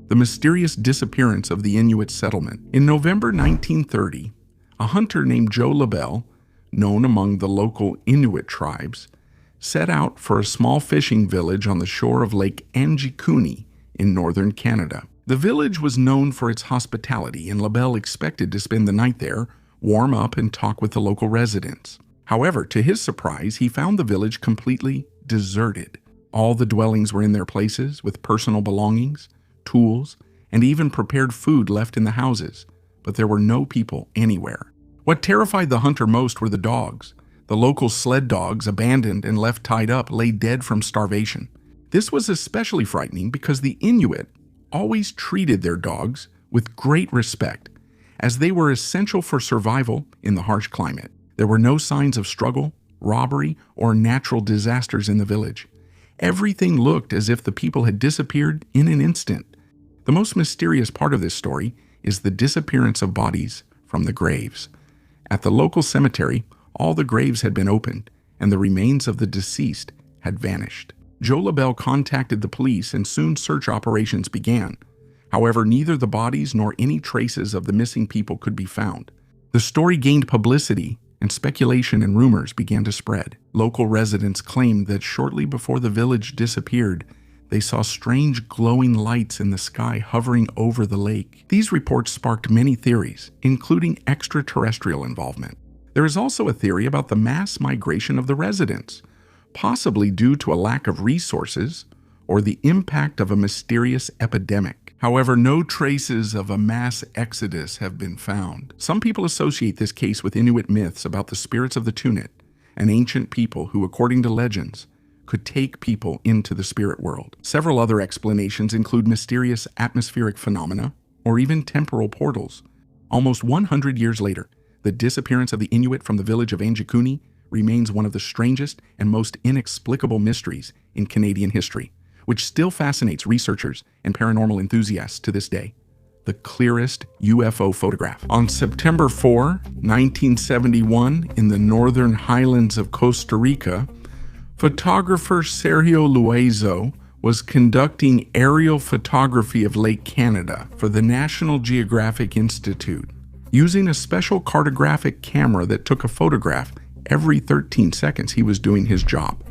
The mysterious disappearance of the Inuit settlement. In November 1930, a hunter named Joe LaBelle, known among the local Inuit tribes, set out for a small fishing village on the shore of Lake Anjikuni in northern Canada. The village was known for its hospitality, and LaBelle expected to spend the night there, warm up, and talk with the local residents. However, to his surprise, he found the village completely deserted. All the dwellings were in their places, with personal belongings, tools, and even prepared food left in the houses, but there were no people anywhere. What terrified the hunter most were the dogs. The local sled dogs, abandoned and left tied up, lay dead from starvation. This was especially frightening because the Inuit always treated their dogs with great respect, as they were essential for survival in the harsh climate. There were no signs of struggle, robbery, or natural disasters in the village. Everything looked as if the people had disappeared in an instant. The most mysterious part of this story is the disappearance of bodies from the graves. At the local cemetery, all the graves had been opened, and the remains of the deceased had vanished. Joe LaBelle contacted the police, and soon search operations began. However, neither the bodies nor any traces of the missing people could be found. The story gained publicity, and speculation and rumors began to spread. Local residents claimed that shortly before the village disappeared, they saw strange glowing lights in the sky hovering over the lake. These reports sparked many theories, including extraterrestrial involvement. There is also a theory about the mass migration of the residents, possibly due to a lack of resources or the impact of a mysterious epidemic. However, no traces of a mass exodus have been found. Some people associate this case with Inuit myths about the spirits of the Tunit, an ancient people who, according to legends, could take people into the spirit world. Several other explanations include mysterious atmospheric phenomena or even temporal portals. Almost 100 years later, the disappearance of the Inuit from the village of Anjikuni remains one of the strangest and most inexplicable mysteries in Canadian history, which still fascinates researchers and paranormal enthusiasts to this day. The clearest UFO photograph. On September 4, 1971, in the northern highlands of Costa Rica, photographer Sergio Luiso was conducting aerial photography of Lake Canada for the National Geographic Institute. Using a special cartographic camera that took a photograph every 13 seconds, he was doing his job,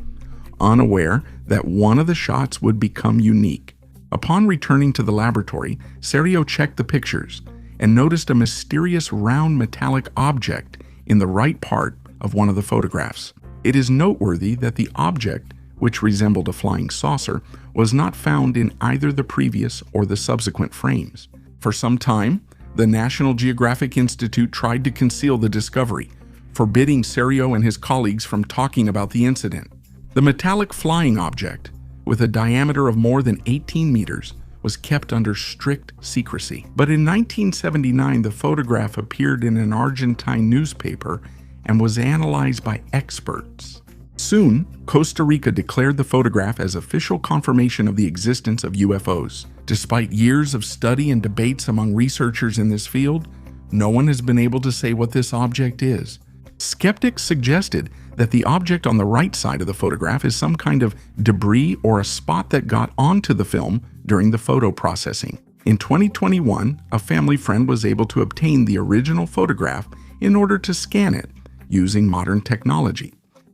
unaware that one of the shots would become unique. Upon returning to the laboratory, Sergio checked the pictures and noticed a mysterious round metallic object in the right part of one of the photographs. It is noteworthy that the object, which resembled a flying saucer, was not found in either the previous or the subsequent frames. For some time, the National Geographic Institute tried to conceal the discovery, forbidding Sergio and his colleagues from talking about the incident. The metallic flying object, with a diameter of more than 18 meters, was kept under strict secrecy. But in 1979, the photograph appeared in an Argentine newspaper and was analyzed by experts. Soon, Costa Rica declared the photograph as official confirmation of the existence of UFOs. Despite years of study and debates among researchers in this field, no one has been able to say what this object is. Skeptics suggested that the object on the right side of the photograph is some kind of debris or a spot that got onto the film during the photo processing. In 2021, a family friend was able to obtain the original photograph in order to scan it using modern technology.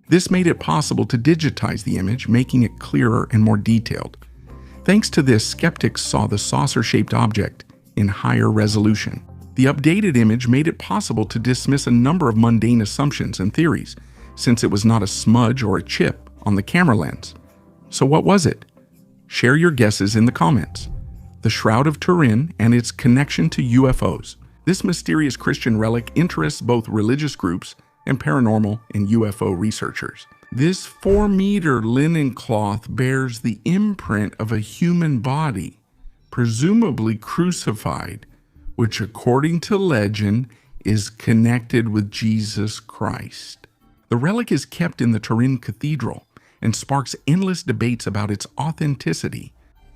This made it possible to digitize the image, making it clearer and more detailed. Thanks to this, skeptics saw the saucer-shaped object in higher resolution. The updated image made it possible to dismiss a number of mundane assumptions and theories, since it was not a smudge or a chip on the camera lens. So what was it? Share your guesses in the comments. The Shroud of Turin and its connection to UFOs. This mysterious Christian relic interests both religious groups and paranormal and UFO researchers. This 4-meter linen cloth bears the imprint of a human body, presumably crucified, which according to legend is connected with Jesus Christ. The relic is kept in the Turin Cathedral and sparks endless debates about its authenticity.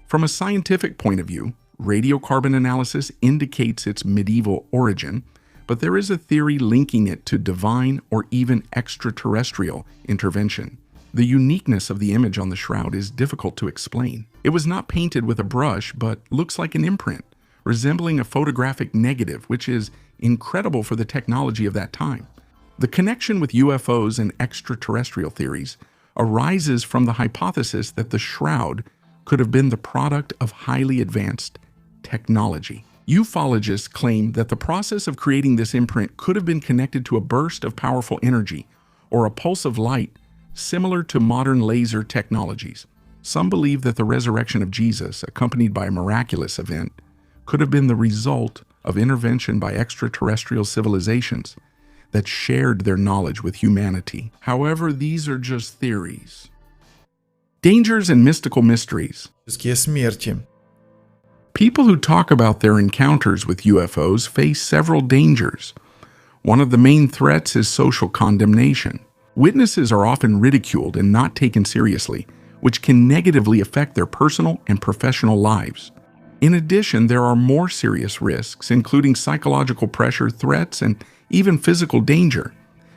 From a scientific point of view, radiocarbon analysis indicates its medieval origin, but there is a theory linking it to divine or even extraterrestrial intervention. The uniqueness of the image on the shroud is difficult to explain. It was not painted with a brush, but looks like an imprint, resembling a photographic negative, which is incredible for the technology of that time. The connection with UFOs and extraterrestrial theories arises from the hypothesis that the shroud could have been the product of highly advanced technology. Ufologists claim that the process of creating this imprint could have been connected to a burst of powerful energy or a pulse of light similar to modern laser technologies. Some believe that the resurrection of Jesus, accompanied by a miraculous event, could have been the result of intervention by extraterrestrial civilizations that shared their knowledge with humanity. However, these are just theories. Dangers and mystical mysteries. Смерти. People who talk about their encounters with UFOs face several dangers. One of the main threats is social condemnation. Witnesses are often ridiculed and not taken seriously, which can negatively affect their personal and professional lives. In addition, there are more serious risks, including psychological pressure, threats, and even physical danger,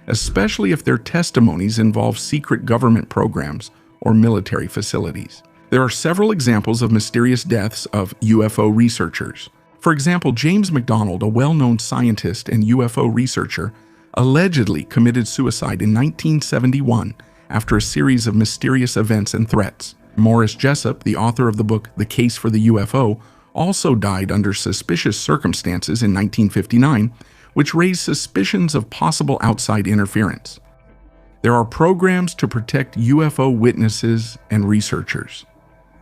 especially if their testimonies involve secret government programs or military facilities. There are several examples of mysterious deaths of UFO researchers. For example, James McDonald, a well-known scientist and UFO researcher, allegedly committed suicide in 1971 after a series of mysterious events and threats. Morris Jessup, the author of the book The Case for the UFO, also died under suspicious circumstances in 1959, which raised suspicions of possible outside interference. There are programs to protect UFO witnesses and researchers.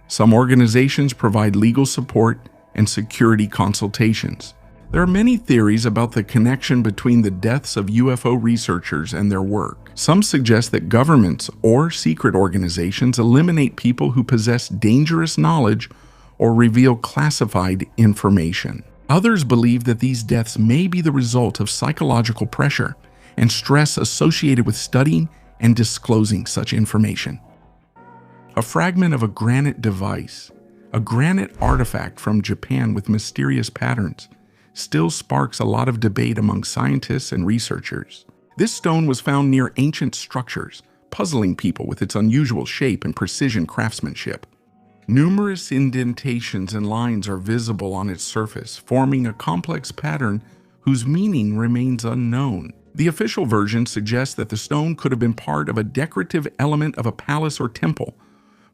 Some organizations provide legal support and security consultations. There are many theories about the connection between the deaths of UFO researchers and their work. Some suggest that governments or secret organizations eliminate people who possess dangerous knowledge or reveal classified information. Others believe that these deaths may be the result of psychological pressure and stress associated with studying and disclosing such information. A fragment of a granite device, a granite artifact from Japan with mysterious patterns, still sparks a lot of debate among scientists and researchers. This stone was found near ancient structures, puzzling people with its unusual shape and precision craftsmanship. Numerous indentations and lines are visible on its surface, forming a complex pattern whose meaning remains unknown. The official version suggests that the stone could have been part of a decorative element of a palace or temple,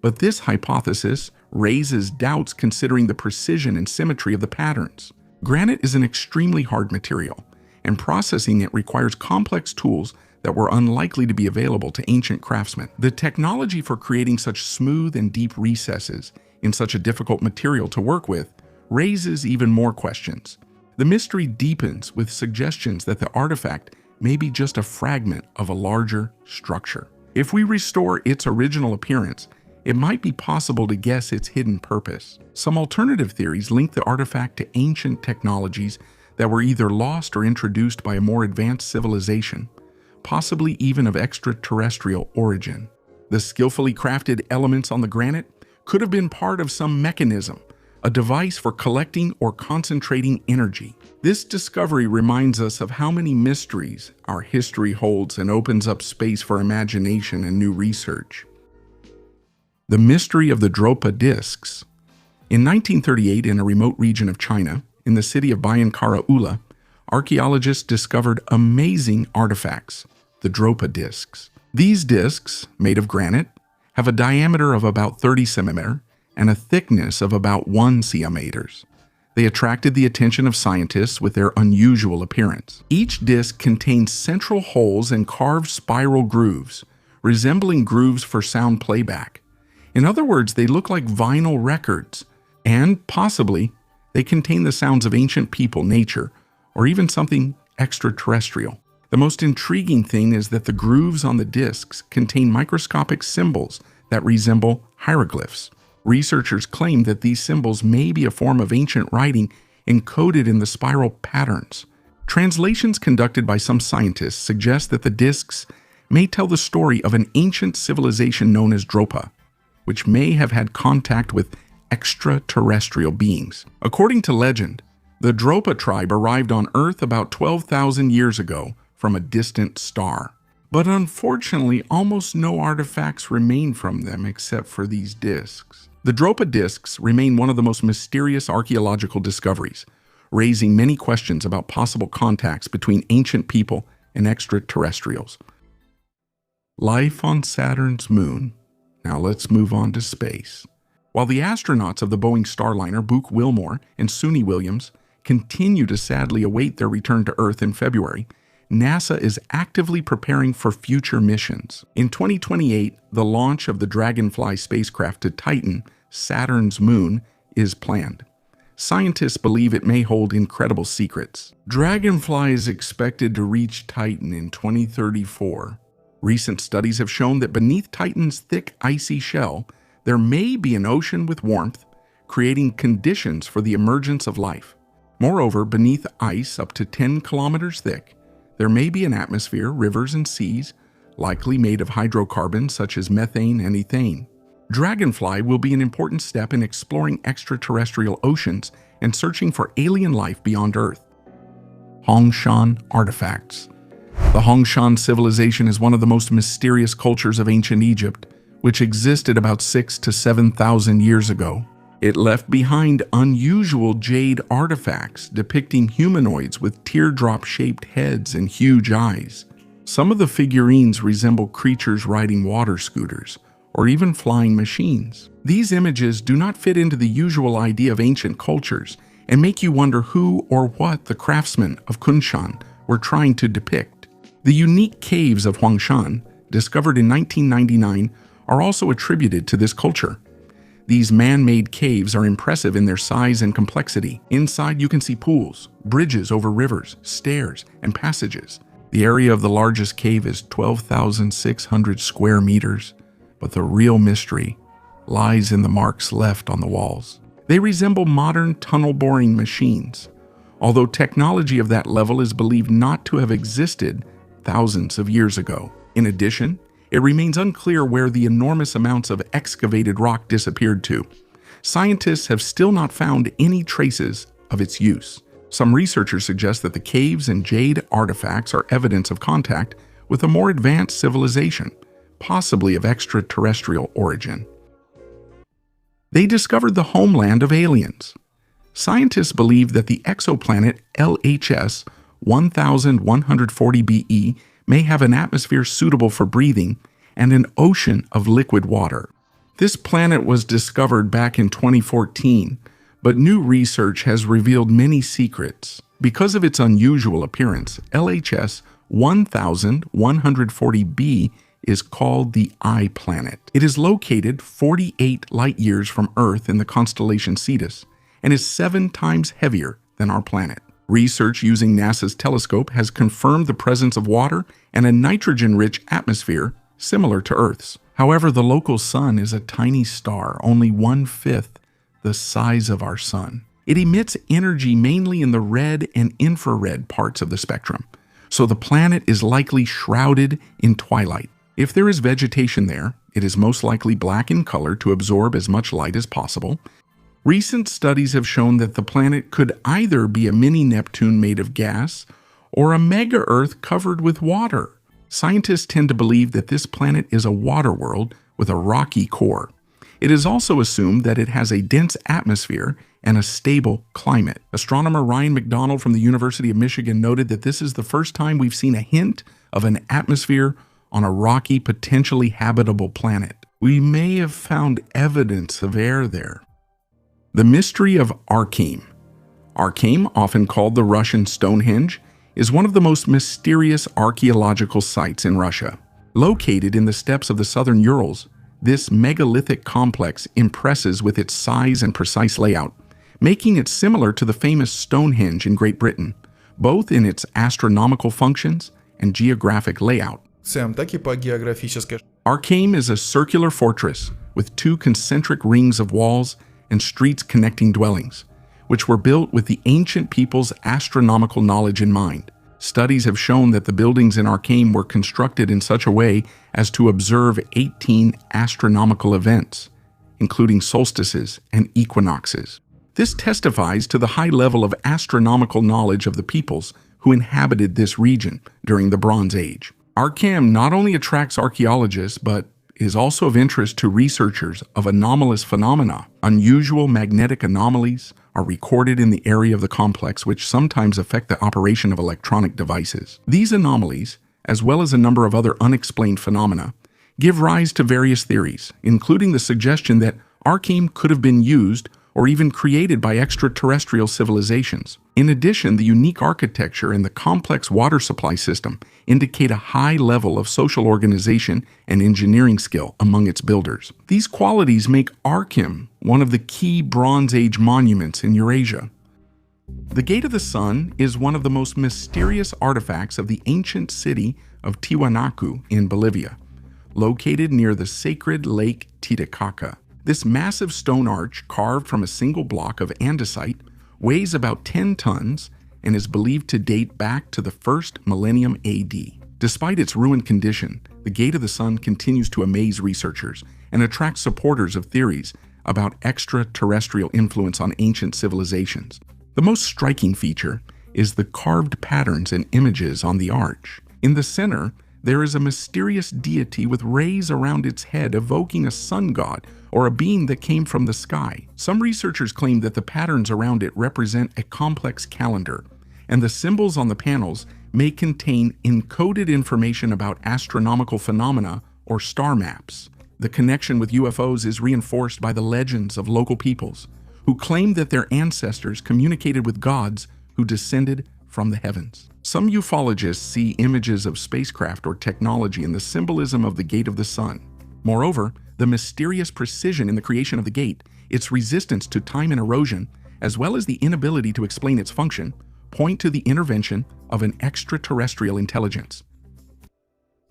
but this hypothesis raises doubts considering the precision and symmetry of the patterns. Granite is an extremely hard material, and processing it requires complex tools that were unlikely to be available to ancient craftsmen. The technology for creating such smooth and deep recesses in such a difficult material to work with raises even more questions. The mystery deepens with suggestions that the artifact may be just a fragment of a larger structure. If we restore its original appearance, it might be possible to guess its hidden purpose. Some alternative theories link the artifact to ancient technologies that were either lost or introduced by a more advanced civilization, possibly even of extraterrestrial origin. The skillfully crafted elements on the granite could have been part of some mechanism, a device for collecting or concentrating energy. This discovery reminds us of how many mysteries our history holds and opens up space for imagination and new research. The mystery of the Dropa discs. In 1938, in a remote region of China, in the city of Baiankara Ula, archaeologists discovered amazing artifacts, the Dropa discs. These discs, made of granite, have a diameter of about 30 cm and a thickness of about 1 cm. They attracted the attention of scientists with their unusual appearance. Each disc contains central holes and carved spiral grooves, resembling grooves for sound playback. In other words, they look like vinyl records, and possibly they contain the sounds of ancient people, nature, or even something extraterrestrial. The most intriguing thing is that the grooves on the discs contain microscopic symbols that resemble hieroglyphs. Researchers claim that these symbols may be a form of ancient writing encoded in the spiral patterns. Translations conducted by some scientists suggest that the discs may tell the story of an ancient civilization known as Dropa, which may have had contact with extraterrestrial beings. According to legend, the Dropa tribe arrived on Earth about 12,000 years ago from a distant star. But unfortunately, almost no artifacts remain from them except for these discs. The Dropa discs remain one of the most mysterious archaeological discoveries, raising many questions about possible contacts between ancient people and extraterrestrials. Life on Saturn's moon. Now let's move on to space. While the astronauts of the Boeing Starliner, Book Wilmore and Suni Williams, continue to sadly await their return to Earth in February, NASA is actively preparing for future missions. In 2028, the launch of the Dragonfly spacecraft to Titan, Saturn's moon, is planned. Scientists believe it may hold incredible secrets. Dragonfly is expected to reach Titan in 2034. Recent studies have shown that beneath Titan's thick, icy shell, there may be an ocean with warmth, creating conditions for the emergence of life. Moreover, beneath ice up to 10 kilometers thick, there may be an atmosphere, rivers, and seas, likely made of hydrocarbons such as methane and ethane. Dragonfly will be an important step in exploring extraterrestrial oceans and searching for alien life beyond Earth. Hongshan artifacts. The Hongshan civilization is one of the most mysterious cultures of ancient Egypt, which existed about 6,000 to 7,000 years ago. It left behind unusual jade artifacts depicting humanoids with teardrop-shaped heads and huge eyes. Some of the figurines resemble creatures riding water scooters, or even flying machines. These images do not fit into the usual idea of ancient cultures and make you wonder who or what the craftsmen of Kunshan were trying to depict. The unique caves of Huangshan, discovered in 1999, are also attributed to this culture. These man-made caves are impressive in their size and complexity. Inside you can see pools, bridges over rivers, stairs, and passages. The area of the largest cave is 12,600 square meters, but the real mystery lies in the marks left on the walls. They resemble modern tunnel-boring machines, although technology of that level is believed not to have existed thousands of years ago. In addition, it remains unclear where the enormous amounts of excavated rock disappeared to. Scientists have still not found any traces of its use. Some researchers suggest that the caves and jade artifacts are evidence of contact with a more advanced civilization, possibly of extraterrestrial origin. They discovered the homeland of aliens. Scientists believe that the exoplanet LHS 1140 BE may have an atmosphere suitable for breathing and an ocean of liquid water. This planet was discovered back in 2014, but new research has revealed many secrets. Because of its unusual appearance, LHS 1140b is called the Eye Planet. It is located 48 light-years from Earth in the constellation Cetus and is 7 times heavier than our planet. Research using NASA's telescope has confirmed the presence of water and a nitrogen-rich atmosphere similar to Earth's. However, the local sun is a tiny star, only 1/5 the size of our sun. It emits energy mainly in the red and infrared parts of the spectrum, so the planet is likely shrouded in twilight. If there is vegetation there, it is most likely black in color to absorb as much light as possible. Recent studies have shown that the planet could either be a mini Neptune made of gas or a mega-Earth covered with water. Scientists tend to believe that this planet is a water world with a rocky core. It is also assumed that it has a dense atmosphere and a stable climate. Astronomer Ryan McDonald from the University of Michigan noted that this is the first time we've seen a hint of an atmosphere on a rocky, potentially habitable planet. we may have found evidence of air there. The mystery of Archaeology. Archaeology, often called the Russian Stonehenge, is one of the most mysterious archaeological sites in Russia. Located in the steppes of the southern Urals, this megalithic complex impresses with its size and precise layout, making it similar to the famous Stonehenge in Great Britain, both in its astronomical functions and geographic layout. Archaeology is a circular fortress with two concentric rings of walls and streets connecting dwellings, which were built with the ancient people's astronomical knowledge in mind. Studies have shown that the buildings in Archaeology were constructed in such a way as to observe 18 astronomical events, including solstices and equinoxes. This testifies to the high level of astronomical knowledge of the peoples who inhabited this region during the Bronze Age. Archaeology not only attracts archaeologists, but is also of interest to researchers of anomalous phenomena. Unusual magnetic anomalies are recorded in the area of the complex, which sometimes affect the operation of electronic devices. These anomalies, as well as a number of other unexplained phenomena, give rise to various theories, including the suggestion that Archaeology could have been used or even created by extraterrestrial civilizations. In addition, the unique architecture and the complex water supply system indicate a high level of social organization and engineering skill among its builders. These qualities make Archaeology one of the key Bronze Age monuments in Eurasia. The Gate of the Sun is one of the most mysterious artifacts of the ancient city of Tiwanaku in Bolivia, located near the sacred lake Titicaca. This massive stone arch, carved from a single block of andesite, weighs about 10 tons and is believed to date back to the first millennium AD. Despite its ruined condition, the Gate of the Sun continues to amaze researchers and attract supporters of theories about extraterrestrial influence on ancient civilizations. The most striking feature is the carved patterns and images on the arch. In the center, there is a mysterious deity with rays around its head evoking a sun god or a being that came from the sky. Some researchers claim that the patterns around it represent a complex calendar, and the symbols on the panels may contain encoded information about astronomical phenomena or star maps. The connection with UFOs is reinforced by the legends of local peoples, who claim that their ancestors communicated with gods who descended from the heavens. Some ufologists see images of spacecraft or technology in the symbolism of the Gate of the Sun. Moreover, the mysterious precision in the creation of the gate, its resistance to time and erosion, as well as the inability to explain its function, point to the intervention of an extraterrestrial intelligence.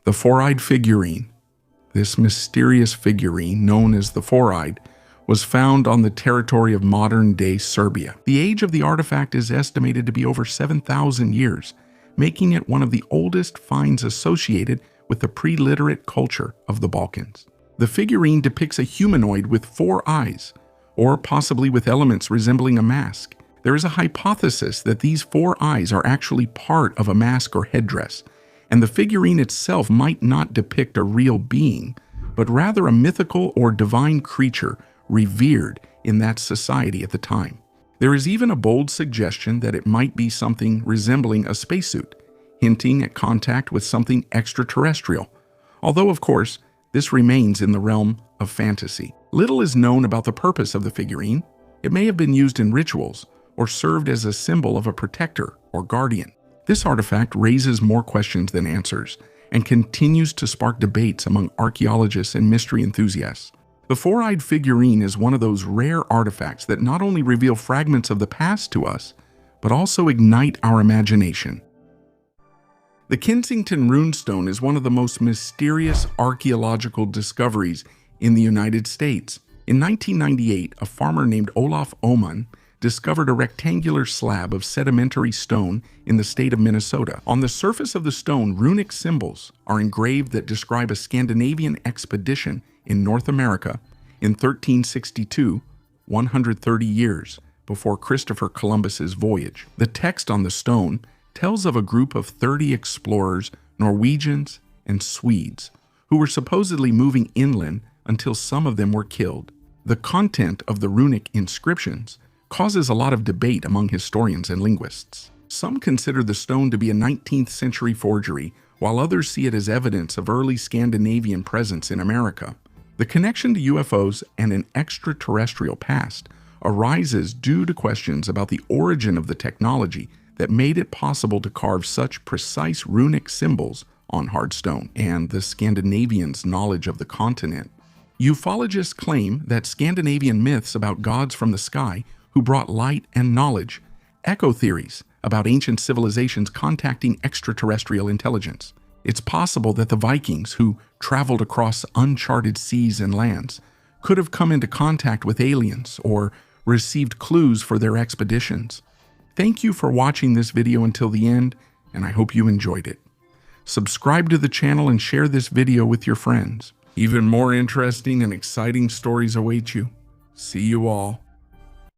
The four-eyed figurine. This mysterious figurine, known as the four-eyed, was found on the territory of modern-day Serbia. The age of the artifact is estimated to be over 7,000 years, making it one of the oldest finds associated with the pre-literate culture of the Balkans. The figurine depicts a humanoid with 4 eyes, or possibly with elements resembling a mask. There is a hypothesis that these 4 eyes are actually part of a mask or headdress, and the figurine itself might not depict a real being, but rather a mythical or divine creature revered in that society at the time. There is even a bold suggestion that it might be something resembling a spacesuit, hinting at contact with something extraterrestrial, although of course, this remains in the realm of fantasy. Little is known about the purpose of the figurine. It may have been used in rituals or served as a symbol of a protector or guardian. This artifact raises more questions than answers and continues to spark debates among archaeologists and mystery enthusiasts. The four-eyed figurine is one of those rare artifacts that not only reveal fragments of the past to us, but also ignite our imagination. The Kensington Runestone is one of the most mysterious archaeological discoveries in the United States. In 1998, a farmer named Olaf Oman discovered a rectangular slab of sedimentary stone in the state of Minnesota. On the surface of the stone, runic symbols are engraved that describe a Scandinavian expedition in North America in 1362, 130 years before Christopher Columbus's voyage. The text on the stone tells of a group of 30 explorers, Norwegians and Swedes, who were supposedly moving inland until some of them were killed. The content of the runic inscriptions causes a lot of debate among historians and linguists. Some consider the stone to be a 19th century forgery, while others see it as evidence of early Scandinavian presence in America. The connection to UFOs and an extraterrestrial past arises due to questions about the origin of the technology that made it possible to carve such precise runic symbols on hard stone, and the Scandinavians' knowledge of the continent. Ufologists claim that Scandinavian myths about gods from the sky who brought light and knowledge echo theories about ancient civilizations contacting extraterrestrial intelligence. It's possible that the Vikings, who traveled across uncharted seas and lands, could have come into contact with aliens or received clues for their expeditions. Thank you for watching this video until the end, and I hope you enjoyed it. Subscribe to the channel and share this video with your friends. Even more interesting and exciting stories await you. See you all